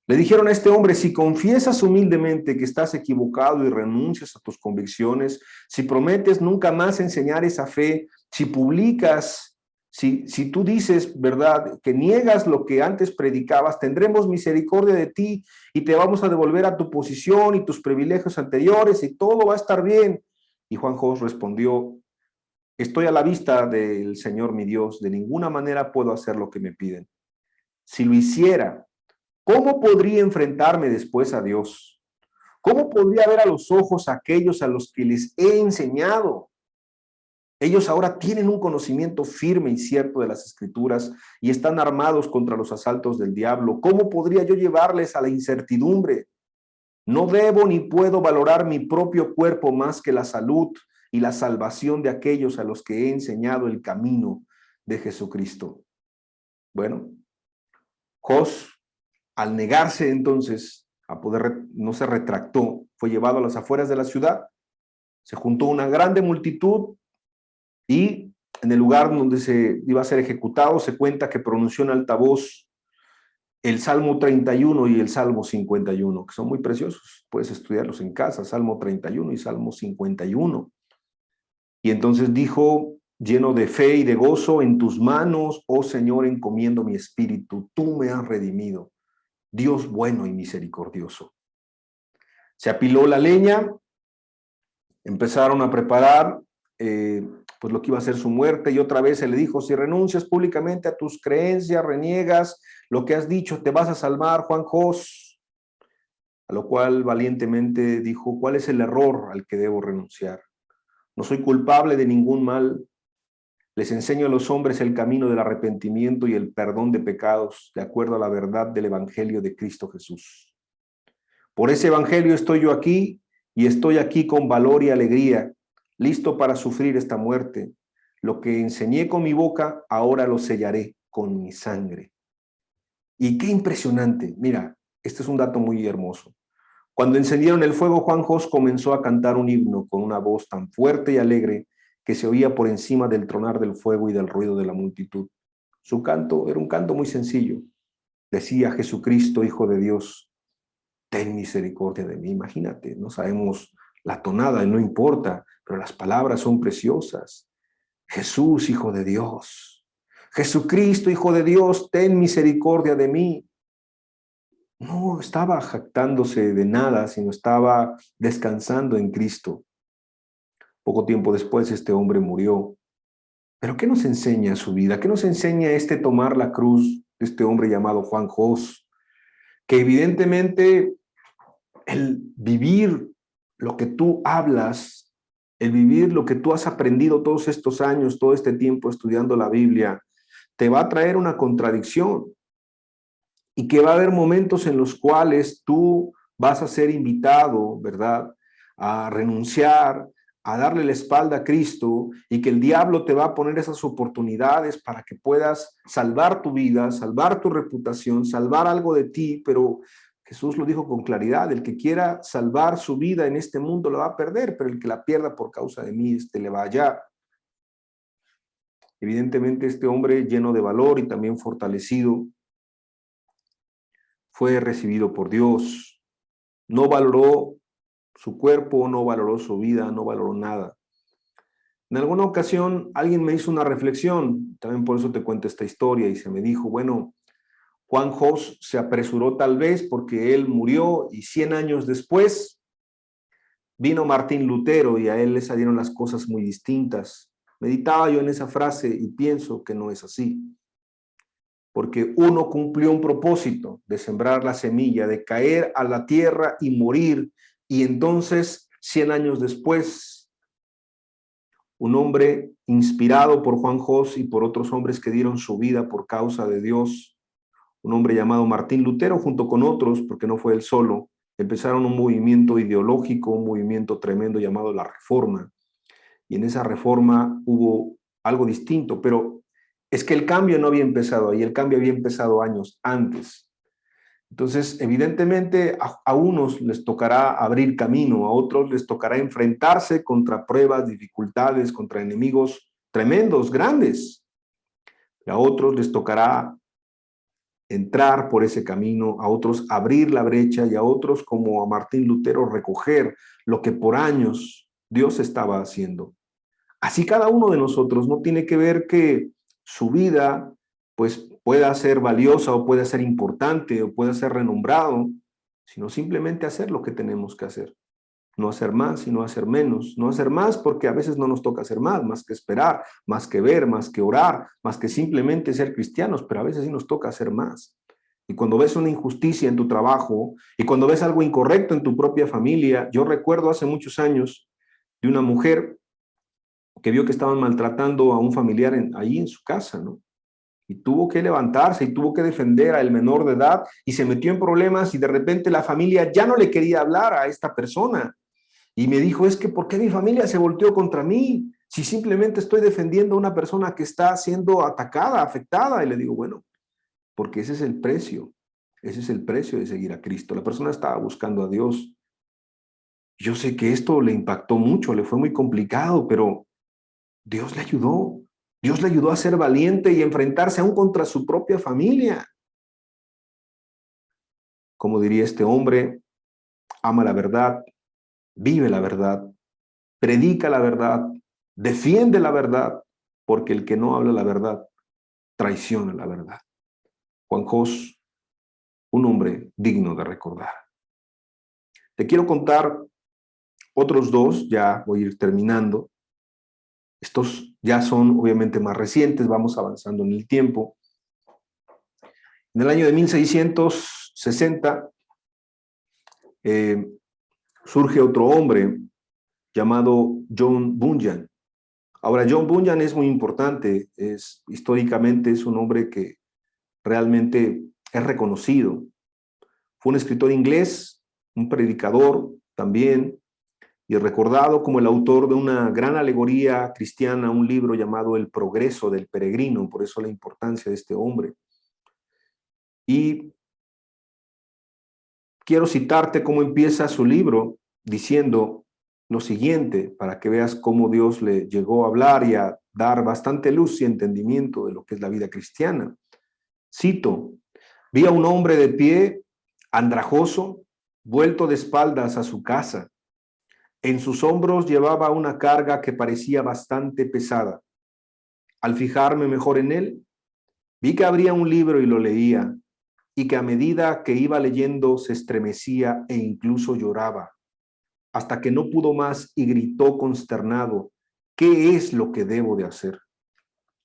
Le dijeron a este hombre: si confiesas humildemente que estás equivocado y renuncias a tus convicciones, si prometes nunca más enseñar esa fe, si publicas, si tú dices, ¿verdad?, que niegas lo que antes predicabas, tendremos misericordia de ti y te vamos a devolver a tu posición y tus privilegios anteriores y todo va a estar bien. Y Juan Jos respondió: estoy a la vista del Señor mi Dios, de ninguna manera puedo hacer lo que me piden. Si lo hiciera, ¿cómo podría enfrentarme después a Dios? ¿Cómo podría ver a los ojos a aquellos a los que les he enseñado? Ellos ahora tienen un conocimiento firme y cierto de las Escrituras y están armados contra los asaltos del diablo. ¿Cómo podría yo llevarles a la incertidumbre? No debo ni puedo valorar mi propio cuerpo más que la salud y la salvación de aquellos a los que he enseñado el camino de Jesucristo. Bueno, Jos, al negarse entonces a poder, no se retractó, fue llevado a las afueras de la ciudad, se juntó una grande multitud y en el lugar donde se iba a ser ejecutado se cuenta que pronunció en altavoz el Salmo 31 y el Salmo 51, que son muy preciosos, puedes estudiarlos en casa, Salmo 31 y Salmo 51. Y entonces dijo, lleno de fe y de gozo: en tus manos, oh Señor, encomiendo mi espíritu, tú me has redimido, Dios bueno y misericordioso. Se apiló la leña, empezaron a preparar pues lo que iba a ser su muerte, y otra vez se le dijo: si renuncias públicamente a tus creencias, reniegas lo que has dicho, te vas a salvar, Juan Jos. A lo cual valientemente dijo: ¿cuál es el error al que debo renunciar? No soy culpable de ningún mal. Les enseño a los hombres el camino del arrepentimiento y el perdón de pecados, de acuerdo a la verdad del Evangelio de Cristo Jesús. Por ese Evangelio estoy yo aquí, y estoy aquí con valor y alegría, listo para sufrir esta muerte. Lo que enseñé con mi boca, ahora lo sellaré con mi sangre. Y qué impresionante. Mira, este es un dato muy hermoso. Cuando encendieron el fuego, Juan Jos comenzó a cantar un himno con una voz tan fuerte y alegre que se oía por encima del tronar del fuego y del ruido de la multitud. Su canto era un canto muy sencillo. Decía: Jesucristo, Hijo de Dios, ten misericordia de mí. Imagínate, no sabemos la tonada, no importa, pero las palabras son preciosas. Jesús, Hijo de Dios. Jesucristo, Hijo de Dios, ten misericordia de mí. No estaba jactándose de nada, sino estaba descansando en Cristo. Poco tiempo después este hombre murió. ¿Pero qué nos enseña su vida? ¿Qué nos enseña tomar la cruz de este hombre llamado Juan Jos? Que evidentemente el vivir lo que tú hablas, el vivir lo que tú has aprendido todos estos años, todo este tiempo estudiando la Biblia, te va a traer una contradicción y que va a haber momentos en los cuales tú vas a ser invitado, ¿verdad?, a renunciar, a darle la espalda a Cristo, y que el diablo te va a poner esas oportunidades para que puedas salvar tu vida, salvar tu reputación, salvar algo de ti, pero Jesús lo dijo con claridad: el que quiera salvar su vida en este mundo la va a perder, pero el que la pierda por causa de mí, le va a hallar. Evidentemente, este hombre, lleno de valor y también fortalecido, fue recibido por Dios. No valoró su cuerpo, no valoró su vida, no valoró nada. En alguna ocasión alguien me hizo una reflexión, también por eso te cuento esta historia, y se me dijo: bueno, Juan Jos se apresuró tal vez porque él murió y 100 años después vino Martín Lutero y a él le salieron las cosas muy distintas. Meditaba yo en esa frase y pienso que no es así, porque uno cumplió un propósito de sembrar la semilla, de caer a la tierra y morir, y entonces 100 años después, un hombre inspirado por Juan Jos y por otros hombres que dieron su vida por causa de Dios, un hombre llamado Martín Lutero, junto con otros, porque no fue él solo, empezaron un movimiento ideológico, un movimiento tremendo llamado la Reforma. Y en esa Reforma hubo algo distinto, pero es que el cambio no había empezado ahí, el cambio había empezado años antes. Entonces, evidentemente, a unos les tocará abrir camino, a otros les tocará enfrentarse contra pruebas, dificultades, contra enemigos tremendos, grandes. A otros les tocará entrar por ese camino, a otros abrir la brecha, y a otros, como a Martín Lutero, recoger lo que por años Dios estaba haciendo. Así cada uno de nosotros no tiene que ver que su vida pues pueda ser valiosa o pueda ser importante o pueda ser renombrado, sino simplemente hacer lo que tenemos que hacer. No hacer más, sino hacer menos. No hacer más porque a veces no nos toca hacer más que esperar, más que ver, más que orar, más que simplemente ser cristianos, pero a veces sí nos toca hacer más. Y cuando ves una injusticia en tu trabajo, y cuando ves algo incorrecto en tu propia familia, yo recuerdo hace muchos años de una mujer que vio que estaban maltratando a un familiar ahí en su casa, ¿no? Y tuvo que levantarse y tuvo que defender al menor de edad, y se metió en problemas, y de repente la familia ya no le quería hablar a esta persona. Y me dijo: es que ¿por qué mi familia se volteó contra mí? Si simplemente estoy defendiendo a una persona que está siendo atacada, afectada. Y le digo: bueno, porque ese es el precio de seguir a Cristo. La persona estaba buscando a Dios. Yo sé que esto le impactó mucho, le fue muy complicado, pero Dios le ayudó. Dios le ayudó a ser valiente y enfrentarse aún contra su propia familia. Como diría este hombre: ama la verdad, vive la verdad, predica la verdad, defiende la verdad, porque el que no habla la verdad traiciona la verdad. Juan Jos, un hombre digno de recordar. Te quiero contar otros dos, ya voy a ir terminando. Estos ya son obviamente más recientes, vamos avanzando en el tiempo. En el año de 1660 surge otro hombre llamado John Bunyan. Ahora, John Bunyan es muy importante, históricamente es un hombre que realmente es reconocido. Fue un escritor inglés, un predicador también, y recordado como el autor de una gran alegoría cristiana, un libro llamado El progreso del peregrino, por eso la importancia de este hombre. Y quiero citarte cómo empieza su libro, diciendo lo siguiente, para que veas cómo Dios le llegó a hablar y a dar bastante luz y entendimiento de lo que es la vida cristiana. Cito: vi a un hombre de pie, andrajoso, vuelto de espaldas a su casa. En sus hombros llevaba una carga que parecía bastante pesada. Al fijarme mejor en él, vi que abría un libro y lo leía, y que a medida que iba leyendo se estremecía e incluso lloraba, hasta que no pudo más y gritó consternado: ¿qué es lo que debo de hacer?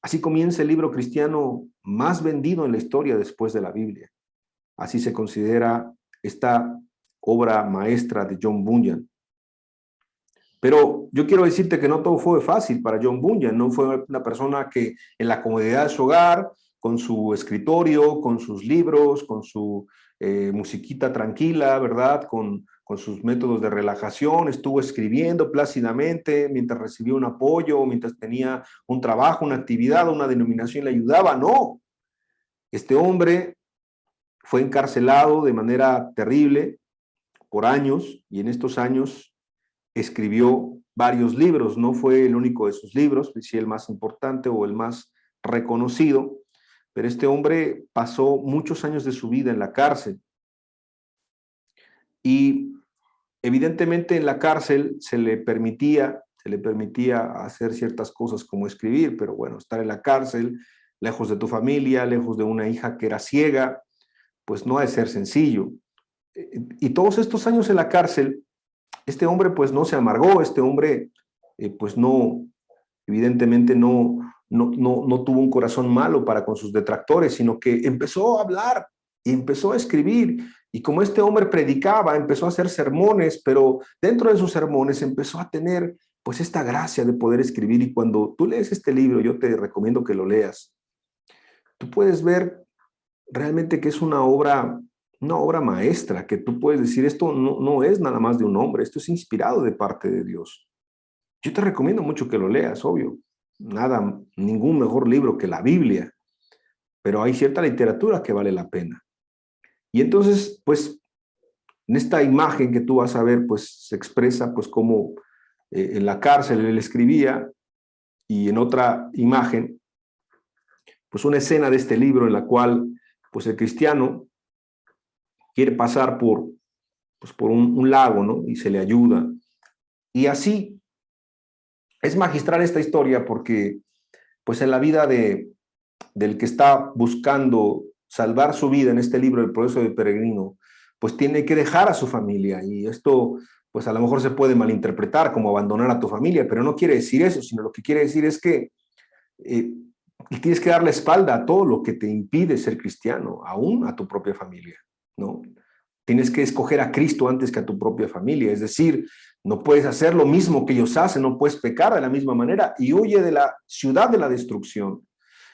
Así comienza el libro cristiano más vendido en la historia después de la Biblia. Así se considera esta obra maestra de John Bunyan. Pero yo quiero decirte que no todo fue fácil para John Bunyan. No fue una persona que en la comodidad de su hogar con su escritorio, con sus libros, con su musiquita tranquila, ¿verdad? Con sus métodos de relajación, estuvo escribiendo plácidamente mientras recibía un apoyo, mientras tenía un trabajo, una actividad, una denominación le ayudaba. No, este hombre fue encarcelado de manera terrible por años, y en estos años escribió varios libros. No fue el único de sus libros, si el más importante o el más reconocido, pero este hombre pasó muchos años de su vida en la cárcel. Y evidentemente en la cárcel se le permitía hacer ciertas cosas como escribir, pero bueno, estar en la cárcel, lejos de tu familia, lejos de una hija que era ciega, pues no ha de ser sencillo. Y todos estos años en la cárcel, este hombre pues no se amargó, este hombre pues no, evidentemente no tuvo un corazón malo para con sus detractores, sino que empezó a hablar y empezó a escribir. Y como este hombre predicaba, empezó a hacer sermones, pero dentro de sus sermones empezó a tener pues esta gracia de poder escribir. Y cuando tú lees este libro, yo te recomiendo que lo leas, tú puedes ver realmente que es una obra maestra, que tú puedes decir, esto no es nada más de un hombre, esto es inspirado de parte de Dios. Yo te recomiendo mucho que lo leas, obvio. Ningún mejor libro que la Biblia, pero hay cierta literatura que vale la pena. Y entonces, pues, en esta imagen que tú vas a ver, pues, se expresa, pues, cómo en la cárcel él escribía, y en otra imagen, pues, una escena de este libro en la cual, pues, el cristiano quiere pasar por un lago, ¿no? Y se le ayuda. Y así, es magistral esta historia porque, pues, en la vida del que está buscando salvar su vida en este libro, El Proceso de Peregrino, pues tiene que dejar a su familia, y esto pues a lo mejor se puede malinterpretar como abandonar a tu familia, pero no quiere decir eso, sino lo que quiere decir es que tienes que dar la espalda a todo lo que te impide ser cristiano, aún a tu propia familia, ¿no? Tienes que escoger a Cristo antes que a tu propia familia, es decir, no puedes hacer lo mismo que ellos hacen, no puedes pecar de la misma manera, y huye de la ciudad de la destrucción.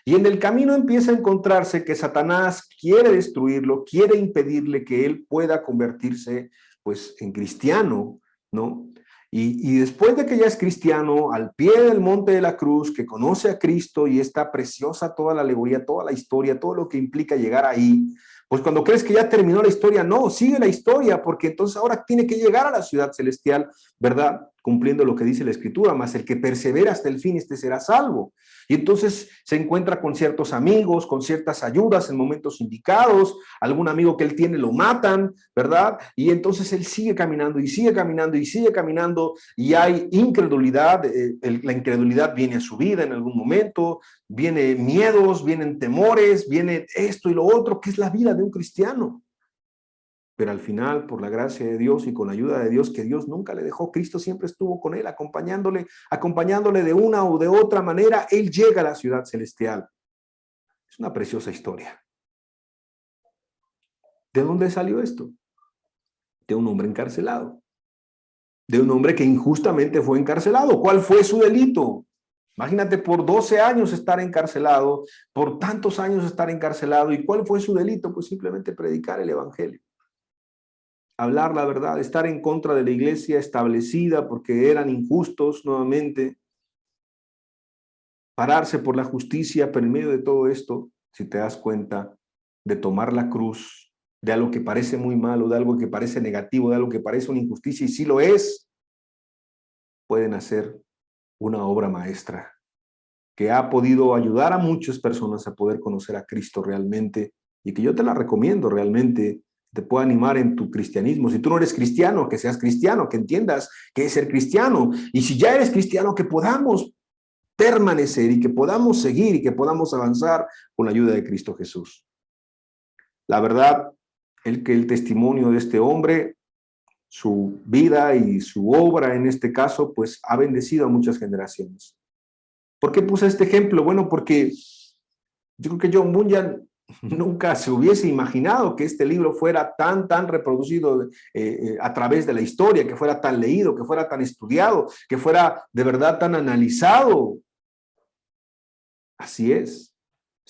Y en el camino empieza a encontrarse que Satanás quiere destruirlo, quiere impedirle que él pueda convertirse pues en cristiano, ¿no? Y después de que ya es cristiano, al pie del monte de la cruz, que conoce a Cristo y está preciosa toda la alegoría, toda la historia, todo lo que implica llegar ahí, pues cuando crees que ya terminó la historia, no, sigue la historia, porque entonces ahora tiene que llegar a la ciudad celestial, ¿verdad? Cumpliendo lo que dice la Escritura, mas el que persevera hasta el fin, este será salvo. Y entonces se encuentra con ciertos amigos, con ciertas ayudas en momentos indicados, algún amigo que él tiene lo matan, ¿verdad? Y entonces él sigue caminando y sigue caminando y sigue caminando, y hay incredulidad, la incredulidad viene a su vida en algún momento, vienen miedos, vienen temores, viene esto y lo otro, que es la vida de un cristiano. Pero al final, por la gracia de Dios y con la ayuda de Dios, que Dios nunca le dejó, Cristo siempre estuvo con él, acompañándole de una o de otra manera, él llega a la ciudad celestial. Es una preciosa historia. ¿De dónde salió esto? De un hombre encarcelado. De un hombre que injustamente fue encarcelado. ¿Cuál fue su delito? Imagínate, por 12 años estar encarcelado, por tantos años estar encarcelado. ¿Y cuál fue su delito? Pues simplemente predicar el evangelio. Hablar la verdad, estar en contra de la iglesia establecida porque eran injustos nuevamente, pararse por la justicia, pero en medio de todo esto, si te das cuenta, de tomar la cruz, de algo que parece muy malo, de algo que parece negativo, de algo que parece una injusticia, y sí lo es, pueden hacer una obra maestra que ha podido ayudar a muchas personas a poder conocer a Cristo realmente, y que yo te la recomiendo realmente, te puede animar en tu cristianismo. Si tú no eres cristiano, que seas cristiano, que entiendas qué es ser cristiano. Y si ya eres cristiano, que podamos permanecer y que podamos seguir y que podamos avanzar con la ayuda de Cristo Jesús. La verdad, el testimonio de este hombre, su vida y su obra en este caso, pues ha bendecido a muchas generaciones. ¿Por qué puse este ejemplo? Bueno, porque yo creo que John Bunyan nunca se hubiese imaginado que este libro fuera tan reproducido a través de la historia, que fuera tan leído, que fuera tan estudiado, que fuera de verdad tan analizado. Así es.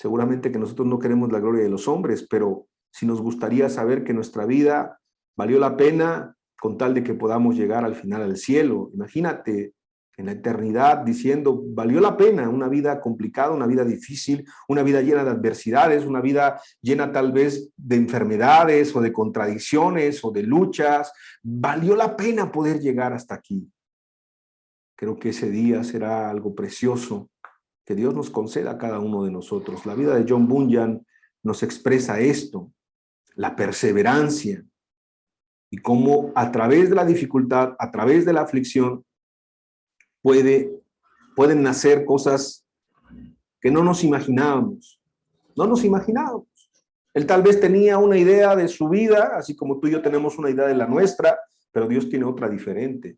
Seguramente que nosotros no queremos la gloria de los hombres, pero sí nos gustaría saber que nuestra vida valió la pena con tal de que podamos llegar al final al cielo. Imagínate en la eternidad diciendo, valió la pena una vida complicada, una vida difícil, una vida llena de adversidades, una vida llena tal vez de enfermedades o de contradicciones o de luchas. Valió la pena poder llegar hasta aquí. Creo que ese día será algo precioso que Dios nos conceda a cada uno de nosotros. La vida de John Bunyan nos expresa esto, la perseverancia, y cómo a través de la dificultad, a través de la aflicción, pueden nacer cosas que no nos imaginábamos. No nos imaginábamos. Él tal vez tenía una idea de su vida, así como tú y yo tenemos una idea de la nuestra, pero Dios tiene otra diferente.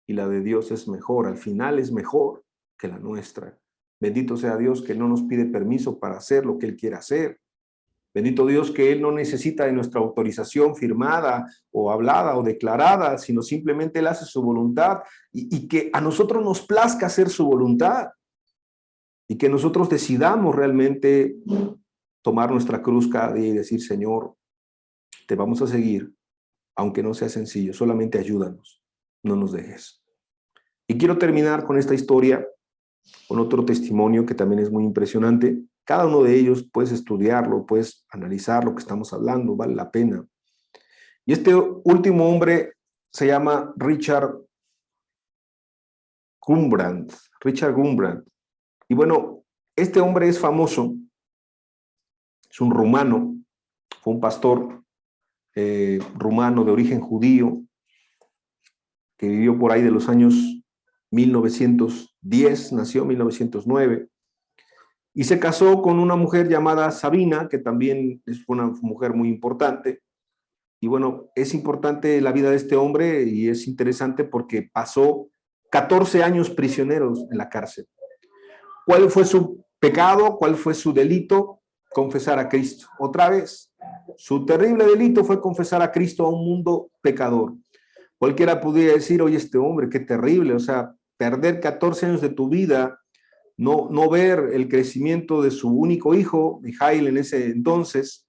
Y la de Dios es mejor, al final es mejor que la nuestra. Bendito sea Dios que no nos pide permiso para hacer lo que Él quiere hacer. Bendito Dios que Él no necesita de nuestra autorización firmada o hablada o declarada, sino simplemente Él hace su voluntad y que a nosotros nos plazca hacer su voluntad y que nosotros decidamos realmente tomar nuestra cruz cada día y decir, Señor, te vamos a seguir, aunque no sea sencillo, solamente ayúdanos, no nos dejes. Y quiero terminar con esta historia, con otro testimonio que también es muy impresionante. Cada uno de ellos puedes estudiarlo, puedes analizar lo que estamos hablando, vale la pena. Y este último hombre se llama Richard Gumbrand. Y bueno, este hombre es famoso, es un rumano, fue un pastor rumano de origen judío, que vivió por ahí de los años 1910, nació en 1909, y se casó con una mujer llamada Sabina, que también es una mujer muy importante. Y bueno, es importante la vida de este hombre y es interesante porque pasó 14 años prisioneros en la cárcel. ¿Cuál fue su pecado? ¿Cuál fue su delito? Confesar a Cristo. Otra vez, su terrible delito fue confesar a Cristo a un mundo pecador. Cualquiera podría decir, oye, este hombre, qué terrible, o sea, perder 14 años de tu vida, no ver el crecimiento de su único hijo, Mijail, en ese entonces,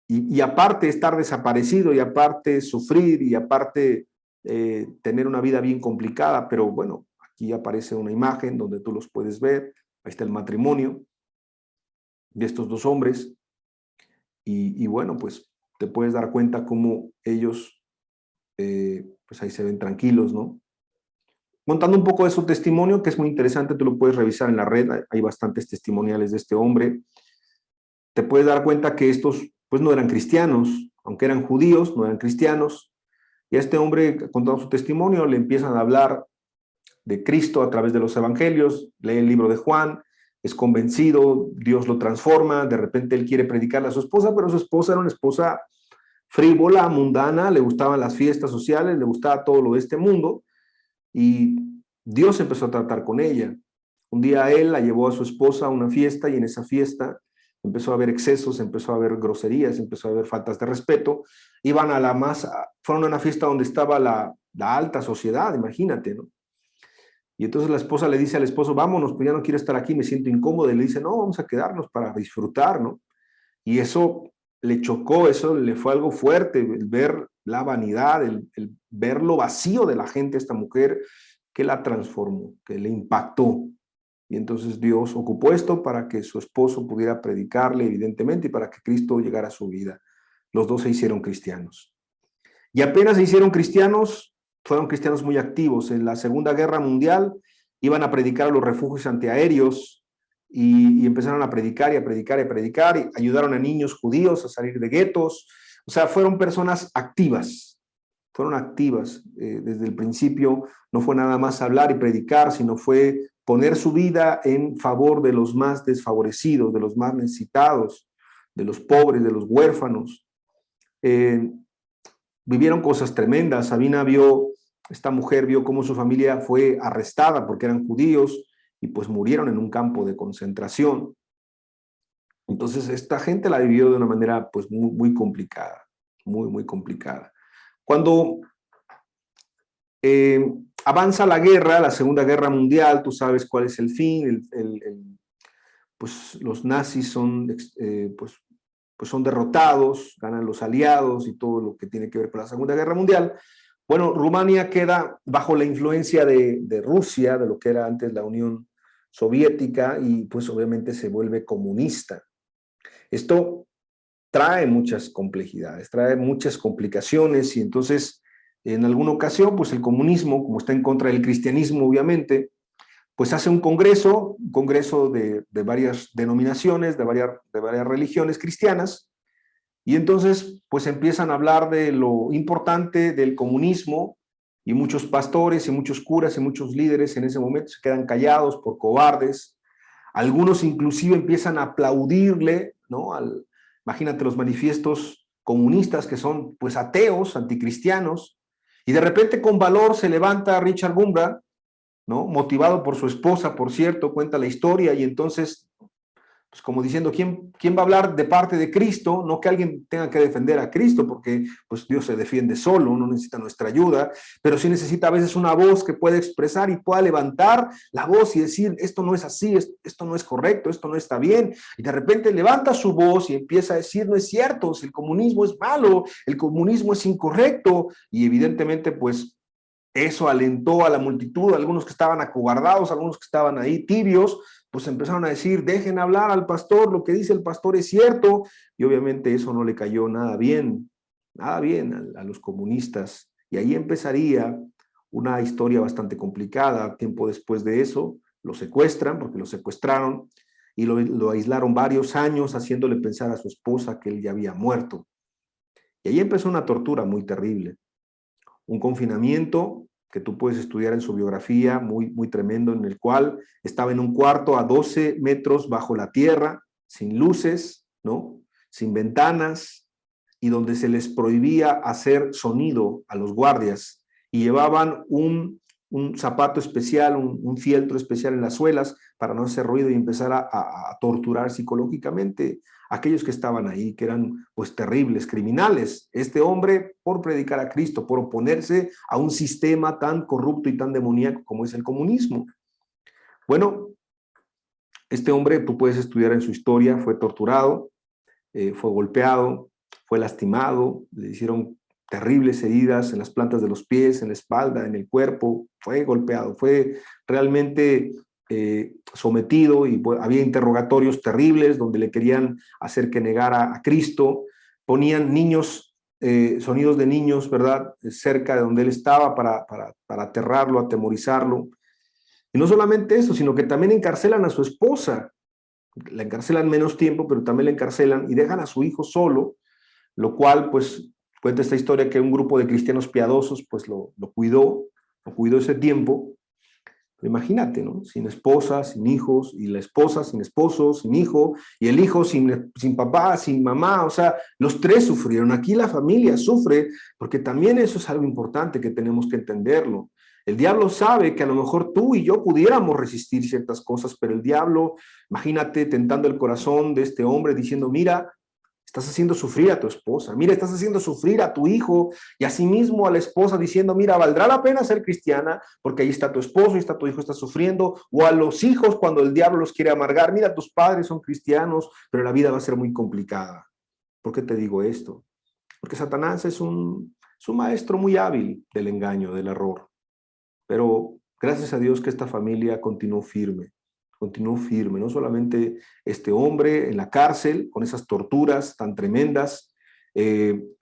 y aparte estar desaparecido, y aparte sufrir, y aparte tener una vida bien complicada, pero bueno, aquí aparece una imagen donde tú los puedes ver, ahí está el matrimonio de estos dos hombres, y bueno, pues te puedes dar cuenta cómo ellos, pues ahí se ven tranquilos, ¿no? Montando un poco de su testimonio, que es muy interesante, tú lo puedes revisar en la red, hay bastantes testimoniales de este hombre. Te puedes dar cuenta que estos, pues no eran cristianos, aunque eran judíos, no eran cristianos. Y a este hombre, contando su testimonio, le empiezan a hablar de Cristo a través de los evangelios, lee el libro de Juan, es convencido, Dios lo transforma, de repente él quiere predicarle a su esposa, pero su esposa era una esposa frívola, mundana, le gustaban las fiestas sociales, le gustaba todo lo de este mundo, y Dios empezó a tratar con ella. Un día él la llevó a su esposa a una fiesta, y en esa fiesta empezó a haber excesos, empezó a haber groserías, empezó a haber faltas de respeto. Fueron a una fiesta donde estaba la alta sociedad, imagínate, ¿no? Y entonces la esposa le dice al esposo, vámonos, pues ya no quiero estar aquí, me siento incómoda. Y le dice, no, vamos a quedarnos para disfrutar, ¿no? Y eso le chocó, eso le fue algo fuerte, el ver la vanidad, el ver lo vacío de la gente, esta mujer, que la transformó, que le impactó. Y entonces Dios ocupó esto para que su esposo pudiera predicarle, evidentemente, y para que Cristo llegara a su vida. Los dos se hicieron cristianos. Y apenas se hicieron cristianos, fueron cristianos muy activos. En la Segunda Guerra Mundial iban a predicar a los refugios antiaéreos y empezaron a predicar y a predicar y a predicar, y ayudaron a niños judíos a salir de guetos. O sea, fueron personas activas, desde el principio. No fue nada más hablar y predicar, sino fue poner su vida en favor de los más desfavorecidos, de los más necesitados, de los pobres, de los huérfanos. Vivieron cosas tremendas. Esta mujer vio cómo su familia fue arrestada porque eran judíos y pues murieron en un campo de concentración. Entonces esta gente la vivió de una manera pues muy, muy complicada, muy, muy complicada. Cuando avanza la guerra, la Segunda Guerra Mundial, tú sabes cuál es el fin, pues los nazis son, pues son derrotados, ganan los aliados y todo lo que tiene que ver con la Segunda Guerra Mundial. Bueno, Rumania queda bajo la influencia de Rusia, de lo que era antes la Unión Soviética, y pues obviamente se vuelve comunista. Esto trae muchas complejidades, trae muchas complicaciones, y entonces en alguna ocasión pues el comunismo, como está en contra del cristianismo obviamente, pues hace un congreso de varias denominaciones, de varias religiones cristianas, y entonces pues empiezan a hablar de lo importante del comunismo, y muchos pastores y muchos curas y muchos líderes en ese momento se quedan callados por cobardes. Algunos inclusive empiezan a aplaudirle, ¿no? Imagínate los manifiestos comunistas que son pues ateos, anticristianos, y de repente con valor se levanta Richard Wurmbrand, ¿no? Motivado por su esposa, por cierto, cuenta la historia, y entonces, pues como diciendo, ¿quién va a hablar de parte de Cristo? No que alguien tenga que defender a Cristo, porque pues Dios se defiende solo, no necesita nuestra ayuda, pero sí necesita a veces una voz que pueda expresar y pueda levantar la voz y decir, esto no es así, esto no es correcto, esto no está bien, y de repente levanta su voz y empieza a decir, no es cierto, si el comunismo es malo, el comunismo es incorrecto, y evidentemente pues eso alentó a la multitud, algunos que estaban acobardados, algunos que estaban ahí tibios, pues empezaron a decir, dejen hablar al pastor, lo que dice el pastor es cierto, y obviamente eso no le cayó nada bien a los comunistas, y ahí empezaría una historia bastante complicada. Tiempo después de eso, lo secuestran, porque lo secuestraron, y lo aislaron varios años, haciéndole pensar a su esposa que él ya había muerto. Y ahí empezó una tortura muy terrible. Un confinamiento que tú puedes estudiar en su biografía, muy, muy tremendo, en el cual estaba en un cuarto a 12 metros bajo la tierra, sin luces, ¿no? Sin ventanas, y donde se les prohibía hacer sonido a los guardias, y llevaban un zapato especial, un fieltro especial en las suelas para no hacer ruido y empezar a torturar psicológicamente a aquellos que estaban ahí, que eran pues terribles, criminales. Este hombre, por predicar a Cristo, por oponerse a un sistema tan corrupto y tan demoníaco como es el comunismo. Bueno, este hombre, tú puedes estudiar en su historia, fue torturado, fue golpeado, fue lastimado, le hicieron terribles heridas en las plantas de los pies, en la espalda, en el cuerpo, fue golpeado, fue realmente sometido, y había interrogatorios terribles donde le querían hacer que negara a Cristo, ponían niños, sonidos de niños, ¿verdad?, cerca de donde él estaba para aterrarlo, atemorizarlo. Y no solamente eso, sino que también encarcelan a su esposa, la encarcelan menos tiempo, pero también la encarcelan y dejan a su hijo solo, lo cual pues cuenta esta historia que un grupo de cristianos piadosos pues lo cuidó ese tiempo. Pero imagínate, ¿no? Sin esposa, sin hijos, y la esposa sin esposo, sin hijo, y el hijo sin papá, sin mamá, o sea, los tres sufrieron. Aquí la familia sufre, porque también eso es algo importante que tenemos que entenderlo. El diablo sabe que a lo mejor tú y yo pudiéramos resistir ciertas cosas, pero el diablo, imagínate tentando el corazón de este hombre diciendo, mira, estás haciendo sufrir a tu esposa, mira, estás haciendo sufrir a tu hijo, y asimismo a la esposa diciendo, mira, valdrá la pena ser cristiana, porque ahí está tu esposo, ahí está tu hijo, está sufriendo, o a los hijos cuando el diablo los quiere amargar, mira, tus padres son cristianos, pero la vida va a ser muy complicada. ¿Por qué te digo esto? Porque Satanás es un maestro muy hábil del engaño, del error. Pero gracias a Dios que esta familia continuó firme, no solamente este hombre en la cárcel, con esas torturas tan tremendas,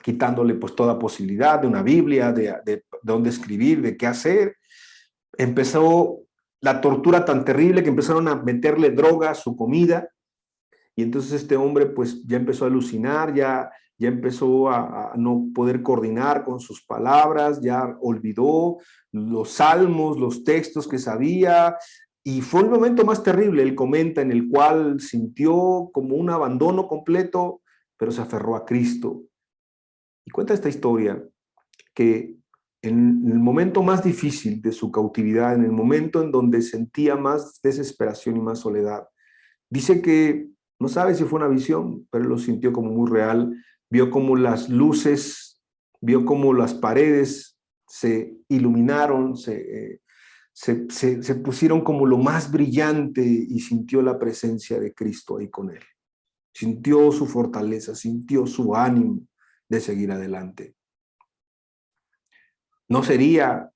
quitándole pues toda posibilidad de una Biblia, de dónde escribir, de qué hacer. Empezó la tortura tan terrible que empezaron a meterle droga a su comida, y entonces este hombre pues ya empezó a alucinar, ya empezó a no poder coordinar con sus palabras, ya olvidó los salmos, los textos que sabía, y fue el momento más terrible, él comenta, en el cual sintió como un abandono completo, pero se aferró a Cristo. Y cuenta esta historia, que en el momento más difícil de su cautividad, en el momento en donde sentía más desesperación y más soledad, dice que no sabe si fue una visión, pero lo sintió como muy real. Vio como las luces, vio como las paredes se iluminaron, se se pusieron como lo más brillante y sintió la presencia de Cristo ahí con él. Sintió su fortaleza, sintió su ánimo de seguir adelante. No sería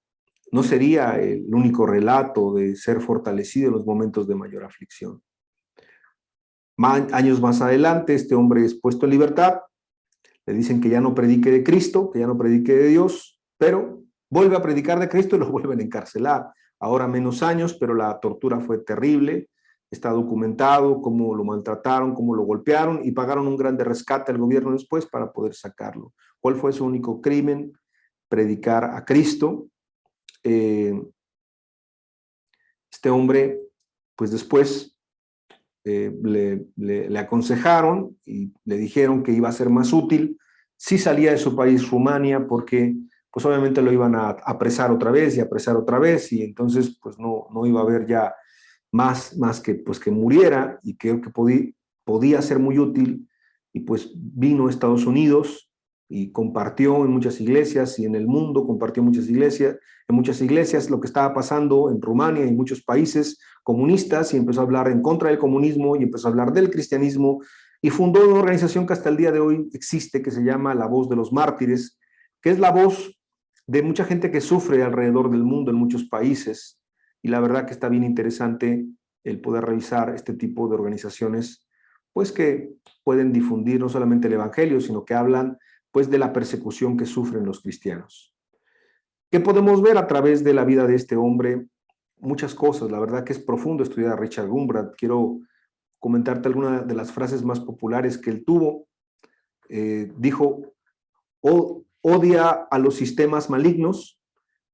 el único relato de ser fortalecido en los momentos de mayor aflicción. Años más adelante, este hombre es puesto en libertad. Le dicen que ya no predique de Cristo, que ya no predique de Dios, pero vuelve a predicar de Cristo y lo vuelven a encarcelar. Ahora menos años, pero la tortura fue terrible. Está documentado cómo lo maltrataron, cómo lo golpearon y pagaron un grande rescate al gobierno después para poder sacarlo. ¿Cuál fue su único crimen? Predicar a Cristo. Este hombre, pues después le aconsejaron y le dijeron que iba a ser más útil si salía de su país, Rumania, porque pues obviamente lo iban a apresar otra vez y entonces pues no iba a haber ya más que pues que muriera, y creo que podía ser muy útil, y pues vino a Estados Unidos y compartió en muchas iglesias, y en el mundo compartió en muchas iglesias lo que estaba pasando en Rumania y en muchos países comunistas, y empezó a hablar en contra del comunismo y empezó a hablar del cristianismo, y fundó una organización que hasta el día de hoy existe, que se llama La Voz de los Mártires, que es la voz de mucha gente que sufre alrededor del mundo en muchos países. Y la verdad que está bien interesante el poder revisar este tipo de organizaciones, pues que pueden difundir no solamente el evangelio, sino que hablan pues de la persecución que sufren los cristianos. ¿Qué podemos ver a través de la vida de este hombre? Muchas cosas. La verdad que es profundo estudiar a Richard Wurmbrand. Quiero comentarte alguna de las frases más populares que él tuvo. Dijo: odia a los sistemas malignos,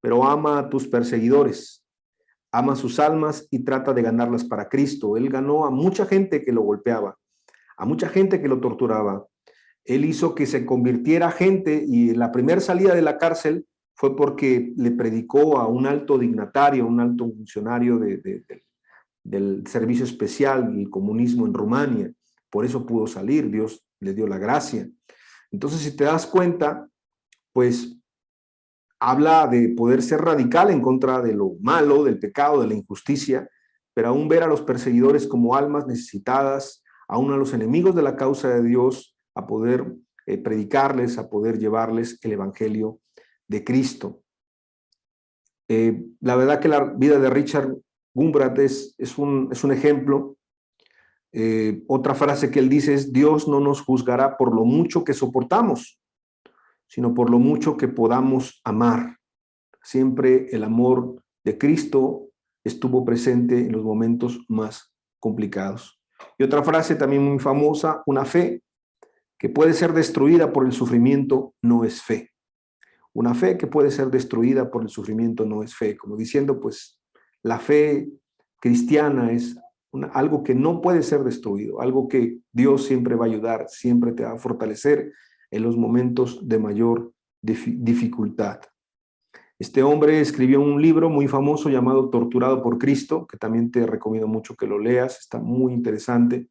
pero ama a tus perseguidores. Ama sus almas y trata de ganarlas para Cristo. Él ganó a mucha gente que lo golpeaba, a mucha gente que lo torturaba. Él hizo que se convirtiera gente, y en la primera salida de la cárcel fue porque le predicó a un alto dignatario, un alto funcionario del servicio especial del comunismo en Rumania. Por eso pudo salir, Dios le dio la gracia. Entonces, si te das cuenta, pues habla de poder ser radical en contra de lo malo, del pecado, de la injusticia, pero aún ver a los perseguidores como almas necesitadas, aún a los enemigos de la causa de Dios, a poder predicarles, a poder llevarles el evangelio de Cristo. La verdad que la vida de Richard Wurmbrand es un ejemplo. Otra frase que él dice es: Dios no nos juzgará por lo mucho que soportamos, sino por lo mucho que podamos amar. Siempre el amor de Cristo estuvo presente en los momentos más complicados. Y otra frase también muy famosa: una fe que puede ser destruida por el sufrimiento no es fe. Una fe que puede ser destruida por el sufrimiento no es fe. Como diciendo, pues la fe cristiana es algo que no puede ser destruido, algo que Dios siempre va a ayudar, siempre te va a fortalecer en los momentos de mayor dificultad. Este hombre escribió un libro muy famoso llamado Torturado por Cristo, que también te recomiendo mucho que lo leas, está muy interesante.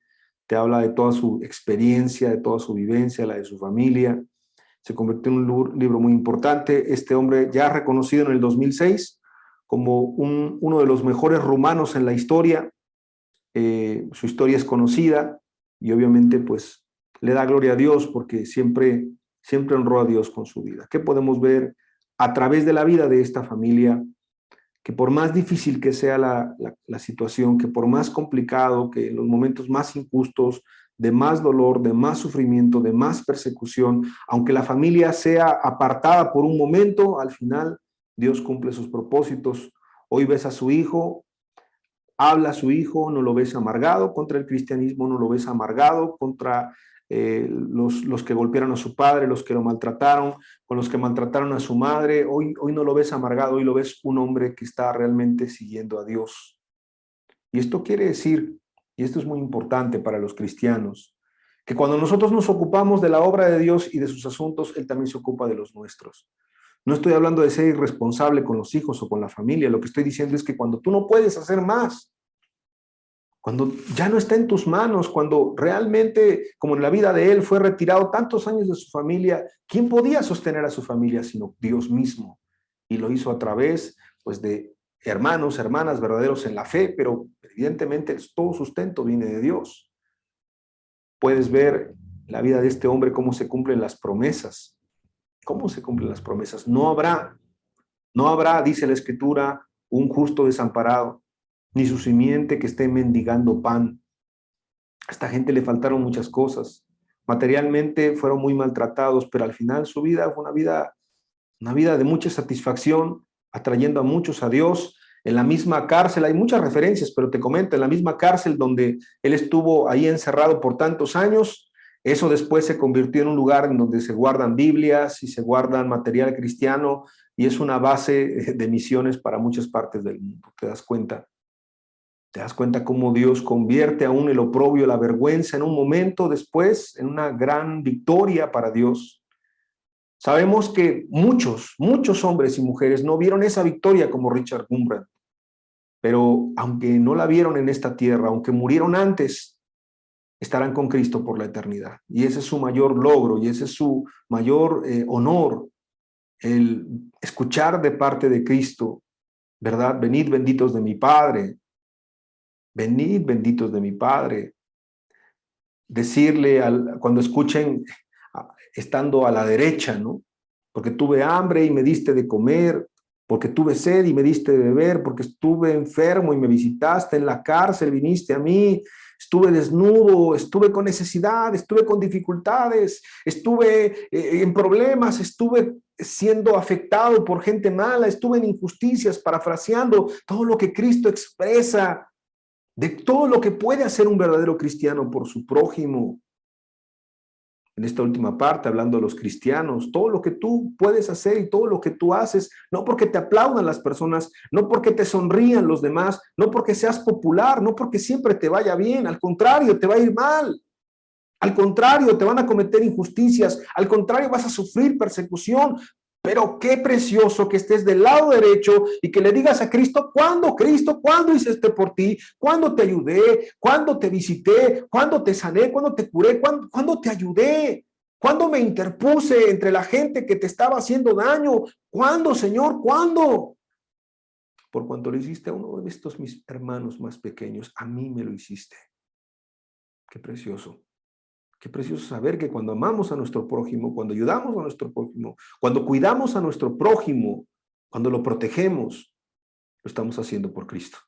Te habla de toda su experiencia, de toda su vivencia, la de su familia. Se convirtió en un libro muy importante. Este hombre ya reconocido en el 2006 como uno de los mejores rumanos en la historia. Su historia es conocida y obviamente pues le da gloria a Dios, porque siempre honró a Dios con su vida. ¿Qué podemos ver a través de la vida de esta familia? Que por más difícil que sea la situación, que por más complicado, que en los momentos más injustos, de más dolor, de más sufrimiento, de más persecución, aunque la familia sea apartada por un momento, al final Dios cumple sus propósitos. Hoy ves a su hijo, habla a su hijo, no lo ves amargado contra el cristianismo, no lo ves amargado contra los que golpearon a su padre, los que lo maltrataron, con los que maltrataron a su madre. Hoy no lo ves amargado, hoy lo ves un hombre que está realmente siguiendo a Dios. Y esto quiere decir, y esto es muy importante para los cristianos, que cuando nosotros nos ocupamos de la obra de Dios y de sus asuntos, Él también se ocupa de los nuestros. No estoy hablando de ser irresponsable con los hijos o con la familia. Lo que estoy diciendo es que cuando tú no puedes hacer más, cuando ya no está en tus manos, cuando realmente, como en la vida de él, fue retirado tantos años de su familia, ¿quién podía sostener a su familia sino Dios mismo? Y lo hizo a través pues, de hermanos, hermanas verdaderos en la fe, pero evidentemente todo sustento viene de Dios. Puedes ver la vida de este hombre, cómo se cumplen las promesas. ¿Cómo se cumplen las promesas? No habrá, dice la Escritura, un justo desamparado, ni su simiente que esté mendigando pan. A esta gente le faltaron muchas cosas. Materialmente fueron muy maltratados, pero al final su vida fue una vida de mucha satisfacción, atrayendo a muchos a Dios. En la misma cárcel, hay muchas referencias, pero te comento, en la misma cárcel donde él estuvo ahí encerrado por tantos años, eso después se convirtió en un lugar en donde se guardan Biblias y se guardan material cristiano, y es una base de misiones para muchas partes del mundo. ¿Te das cuenta? ¿Te das cuenta cómo Dios convierte aún el oprobio, la vergüenza, en un momento después, en una gran victoria para Dios? Sabemos que muchos hombres y mujeres no vieron esa victoria como Richard Gumbrand, pero aunque no la vieron en esta tierra, aunque murieron antes, estarán con Cristo por la eternidad. Y ese es su mayor logro, y ese es su mayor honor, el escuchar de parte de Cristo, ¿verdad? Venid benditos de mi Padre, venid benditos de mi Padre. Decirle cuando escuchen, estando a la derecha, ¿no? Porque tuve hambre y me diste de comer, porque tuve sed y me diste de beber, porque estuve enfermo y me visitaste, en la cárcel viniste a mí, estuve desnudo, estuve con necesidad, estuve con dificultades, estuve en problemas, estuve siendo afectado por gente mala, estuve en injusticias, parafraseando todo lo que Cristo expresa, de todo lo que puede hacer un verdadero cristiano por su prójimo. En esta última parte, hablando de los cristianos, todo lo que tú puedes hacer y todo lo que tú haces, no porque te aplaudan las personas, no porque te sonrían los demás, no porque seas popular, no porque siempre te vaya bien, al contrario, te va a ir mal. Al contrario, te van a cometer injusticias, al contrario, vas a sufrir persecución. Pero qué precioso que estés del lado derecho y que le digas a Cristo, ¿cuándo, Cristo? ¿Cuándo hice esto por ti? ¿Cuándo te ayudé? ¿Cuándo te visité? ¿Cuándo te sané? ¿Cuándo te curé? ¿Cuándo te ayudé? ¿Cuándo me interpuse entre la gente que te estaba haciendo daño? ¿Cuándo, Señor? ¿Cuándo? Por cuanto lo hiciste a uno de estos mis hermanos más pequeños, a mí me lo hiciste. Qué precioso. Qué precioso saber que cuando amamos a nuestro prójimo, cuando ayudamos a nuestro prójimo, cuando cuidamos a nuestro prójimo, cuando lo protegemos, lo estamos haciendo por Cristo.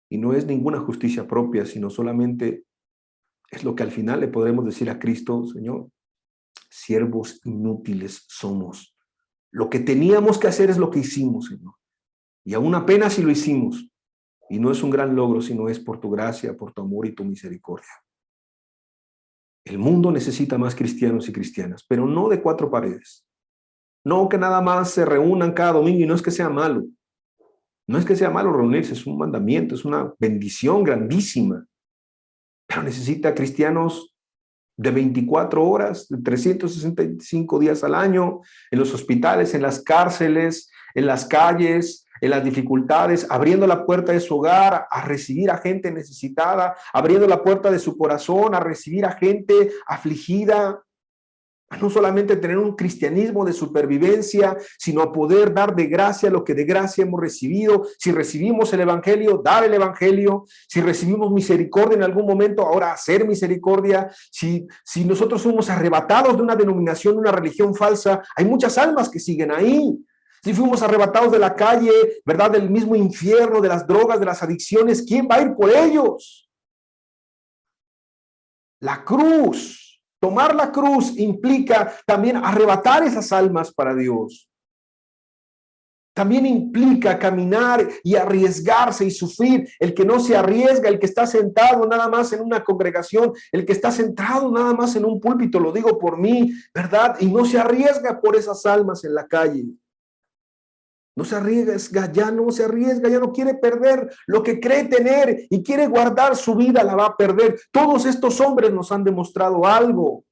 Y no es ninguna justicia propia, sino solamente es lo que al final le podremos decir a Cristo: Señor, siervos inútiles somos. Lo que teníamos que hacer es lo que hicimos, Señor. Y aún apenas si lo hicimos. Y no es un gran logro, sino es por tu gracia, por tu amor y tu misericordia. El mundo necesita más cristianos y cristianas, pero no de cuatro paredes. No que nada más se reúnan cada domingo, y no es que sea malo. No es que sea malo reunirse, es un mandamiento, es una bendición grandísima. Pero necesita cristianos de 24 horas, de 365 días al año, en los hospitales, en las cárceles, en las calles, en las dificultades, abriendo la puerta de su hogar a recibir a gente necesitada, abriendo la puerta de su corazón a recibir a gente afligida, a no solamente tener un cristianismo de supervivencia, sino a poder dar de gracia lo que de gracia hemos recibido. Si recibimos el evangelio, dar el evangelio. Si recibimos misericordia en algún momento, ahora hacer misericordia. Si nosotros somos arrebatados de una denominación, de una religión falsa, hay muchas almas que siguen ahí. Si fuimos arrebatados de la calle, ¿verdad?, del mismo infierno, de las drogas, de las adicciones, ¿quién va a ir por ellos? La cruz, tomar la cruz implica también arrebatar esas almas para Dios. También implica caminar y arriesgarse y sufrir. El que no se arriesga, el que está sentado nada más en una congregación, el que está sentado nada más en un púlpito, lo digo por mí, ¿verdad? Y no se arriesga por esas almas en la calle. No se arriesga, ya no quiere perder lo que cree tener y quiere guardar su vida, la va a perder. Todos estos hombres nos han demostrado algo.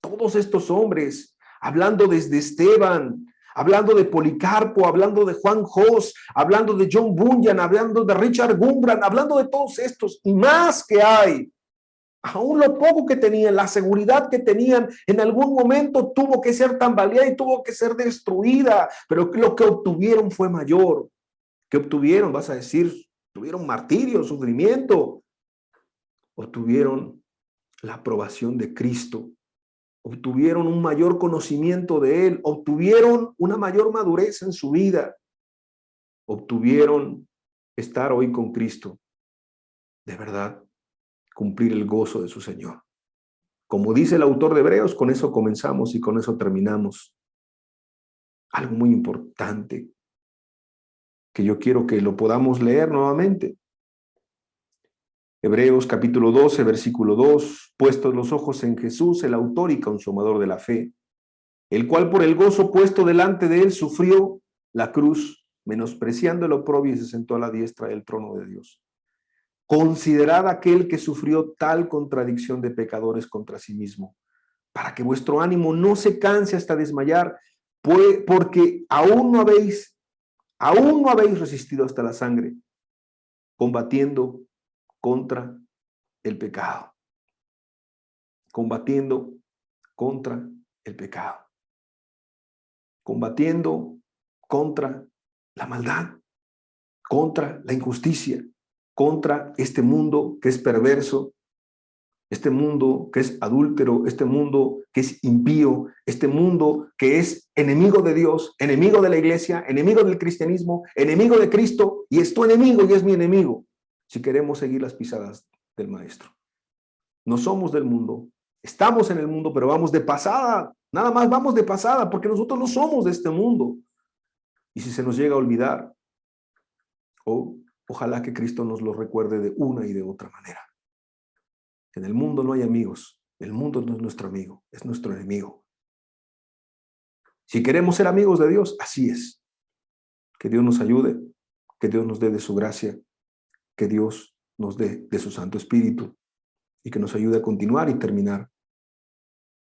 Todos estos hombres, hablando desde Esteban, hablando de Policarpo, hablando de Juan Hus, hablando de John Bunyan, hablando de Richard Gumbrand, hablando de todos estos y más que hay. Aún lo poco que tenían, la seguridad que tenían, en algún momento tuvo que ser tambaleada y tuvo que ser destruida, pero lo que obtuvieron fue mayor. ¿Qué obtuvieron? Vas a decir, tuvieron martirio, sufrimiento. Obtuvieron la aprobación de Cristo. Obtuvieron un mayor conocimiento de Él. Obtuvieron una mayor madurez en su vida. Obtuvieron estar hoy con Cristo. De verdad, cumplir el gozo de su Señor. Como dice el autor de Hebreos, con eso comenzamos y con eso terminamos. Algo muy importante que yo quiero que lo podamos leer nuevamente. Hebreos capítulo 12, versículo 2. Puestos los ojos en Jesús, el autor y consumador de la fe, el cual por el gozo puesto delante de él sufrió la cruz, menospreciando el oprobio, y se sentó a la diestra del trono de Dios. Considerad aquel que sufrió tal contradicción de pecadores contra sí mismo, para que vuestro ánimo no se canse hasta desmayar, porque aún no habéis resistido hasta la sangre, combatiendo contra el pecado. Combatiendo contra el pecado. Combatiendo contra la maldad, contra la injusticia, contra este mundo que es perverso, este mundo que es adúltero, este mundo que es impío, este mundo que es enemigo de Dios, enemigo de la iglesia, enemigo del cristianismo, enemigo de Cristo, y es tu enemigo y es mi enemigo, si queremos seguir las pisadas del Maestro. No somos del mundo, estamos en el mundo, pero vamos de pasada, nada más vamos de pasada, porque nosotros no somos de este mundo. Y si se nos llega a olvidar, ojalá que Cristo nos lo recuerde de una y de otra manera. En el mundo no hay amigos, el mundo no es nuestro amigo, es nuestro enemigo. Si queremos ser amigos de Dios, así es. Que Dios nos ayude, que Dios nos dé de su gracia, que Dios nos dé de su Santo Espíritu y que nos ayude a continuar y terminar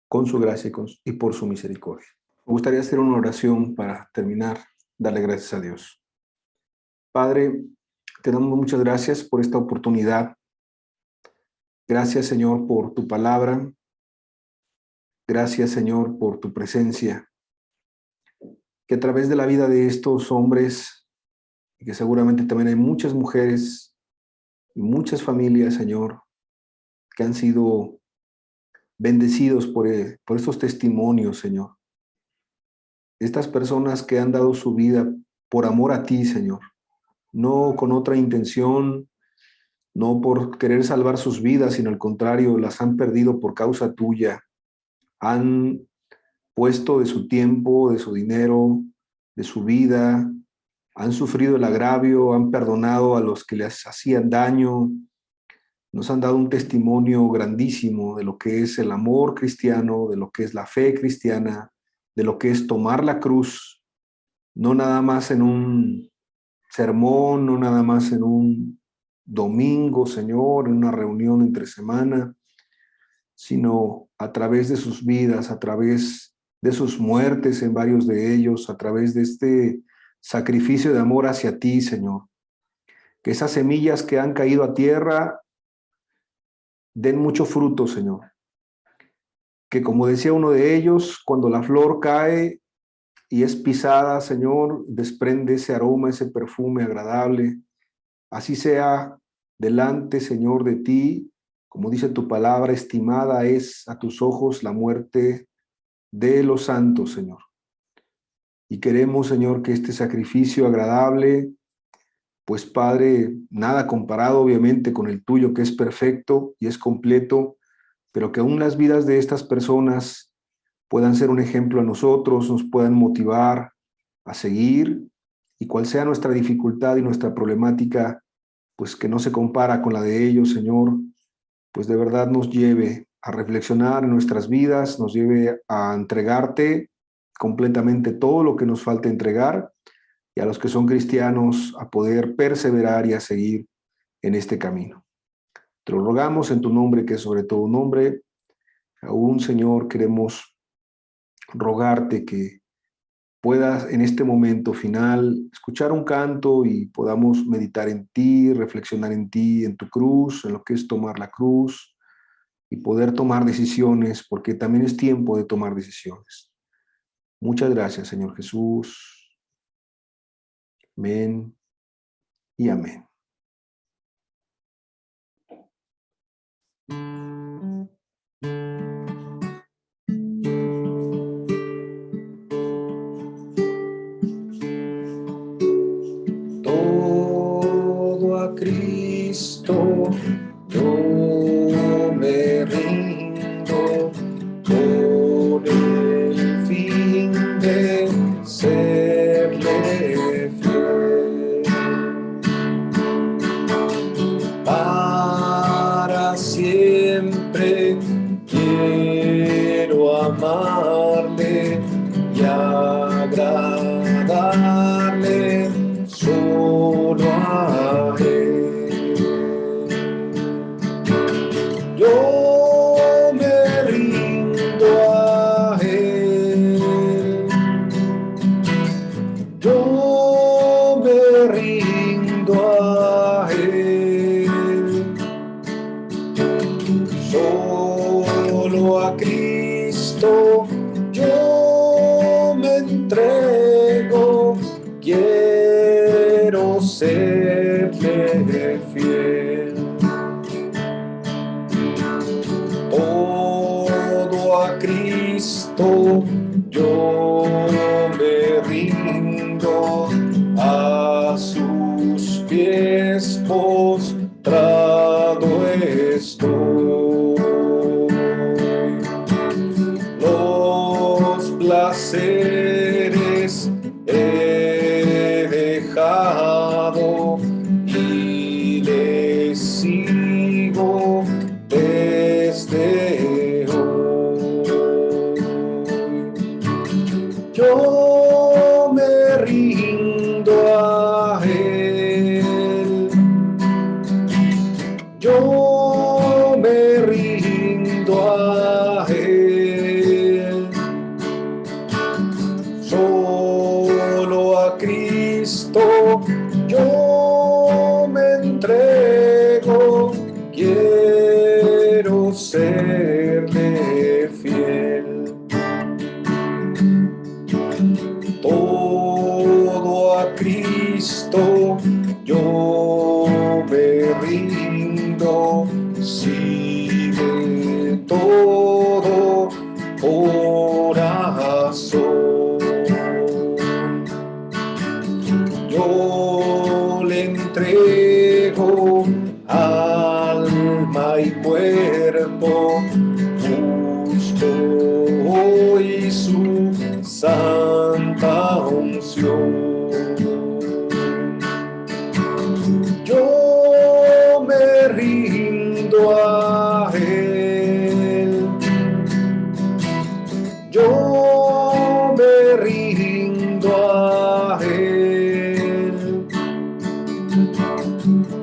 con su gracia y por su misericordia. Me gustaría hacer una oración para terminar, darle gracias a Dios. Padre, te damos muchas gracias por esta oportunidad. Gracias, Señor, por tu palabra. Gracias, Señor, por tu presencia. Que a través de la vida de estos hombres, y que seguramente también hay muchas mujeres y muchas familias, Señor, que han sido bendecidos por estos testimonios, Señor. Estas personas que han dado su vida por amor a ti, Señor, no con otra intención, no por querer salvar sus vidas, sino al contrario, las han perdido por causa tuya. Han puesto de su tiempo, de su dinero, de su vida, han sufrido el agravio, han perdonado a los que les hacían daño, nos han dado un testimonio grandísimo de lo que es el amor cristiano, de lo que es la fe cristiana, de lo que es tomar la cruz, no nada más en un sermón, no nada más en un domingo, Señor, en una reunión entre semana, sino a través de sus vidas, a través de sus muertes en varios de ellos, a través de este sacrificio de amor hacia ti, Señor. Que esas semillas que han caído a tierra den mucho fruto, Señor. Que como decía uno de ellos, cuando la flor cae y es pisada, Señor, desprende ese aroma, ese perfume agradable. Así sea delante, Señor, de ti, como dice tu palabra, estimada es a tus ojos la muerte de los santos, Señor. Y queremos, Señor, que este sacrificio agradable, pues Padre, nada comparado obviamente con el tuyo, que es perfecto y es completo, pero que aún las vidas de estas personas puedan ser un ejemplo a nosotros, nos puedan motivar a seguir, y cual sea nuestra dificultad y nuestra problemática, pues que no se compara con la de ellos, Señor, pues de verdad nos lleve a reflexionar en nuestras vidas, nos lleve a entregarte completamente todo lo que nos falta entregar, y a los que son cristianos a poder perseverar y a seguir en este camino. Te lo rogamos en tu nombre, que es sobre todo nombre. Aún, Señor, queremos rogarte que puedas en este momento final escuchar un canto y podamos meditar en ti, reflexionar en ti, en tu cruz, en lo que es tomar la cruz y poder tomar decisiones, porque también es tiempo de tomar decisiones. Muchas gracias, Señor Jesús. Amén. y amén. Todo a Cristo yo me rindo con el fin de serle fiel. Para siempre quiero amarle y agradarle solo a Él. Yo me rindo a Él. Yo me rindo a Él. Solo a Cristo yo me entrego, quiero serle fiel. Todo a Cristo yo me rindo, a sus pies postrado estoy. Los placeres he dejado y le sigo desde hoy. Yo me rindo a Él. Yo me rindo a Él. Solo a Cristo yo me entrego, quiero serle fiel. Todo a Cristo yo me rindo, sigue todo corazón. Yo le entrego alma y cuerpo, justo hoy su santa unción. Yo me rindo a Él. Yo me rindo a Él.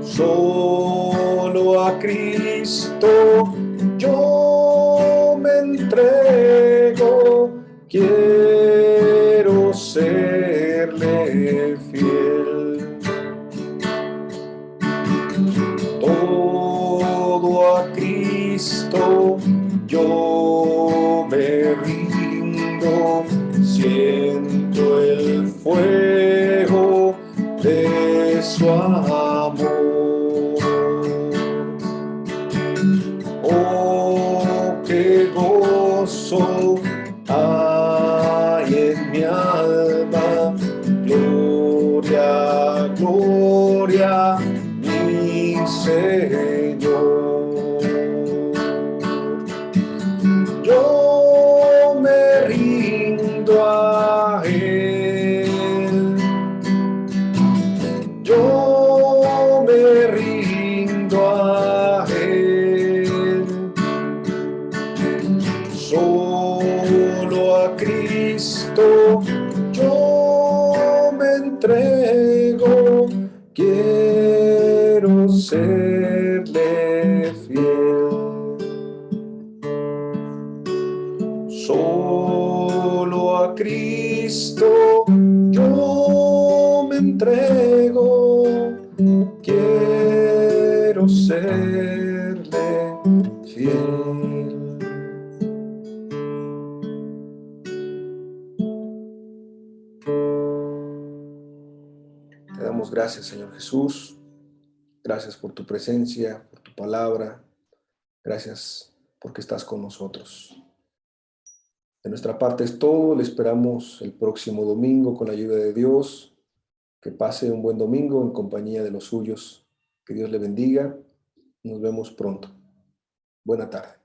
Solo a Cristo yo me entrego, quiero serle fiel. Todo a Cristo yo me rindo, siento el fuego de su amor. Oh, qué gozo hay en mi alma, gloria, gloria, mi Señor. Yo me rindo a Él. Yo me rindo a Él. Solo a Cristo yo me entrego, quiero serle fiel. Solo a Cristo yo me entrego, quiero serle fiel. damos gracias, Señor Jesús. Gracias por tu presencia, por tu palabra. Gracias porque estás con nosotros. De nuestra parte es todo. Le esperamos el próximo domingo con la ayuda de Dios. Que pase un buen domingo en compañía de los suyos. Que Dios le bendiga. Nos vemos pronto. Buena tarde.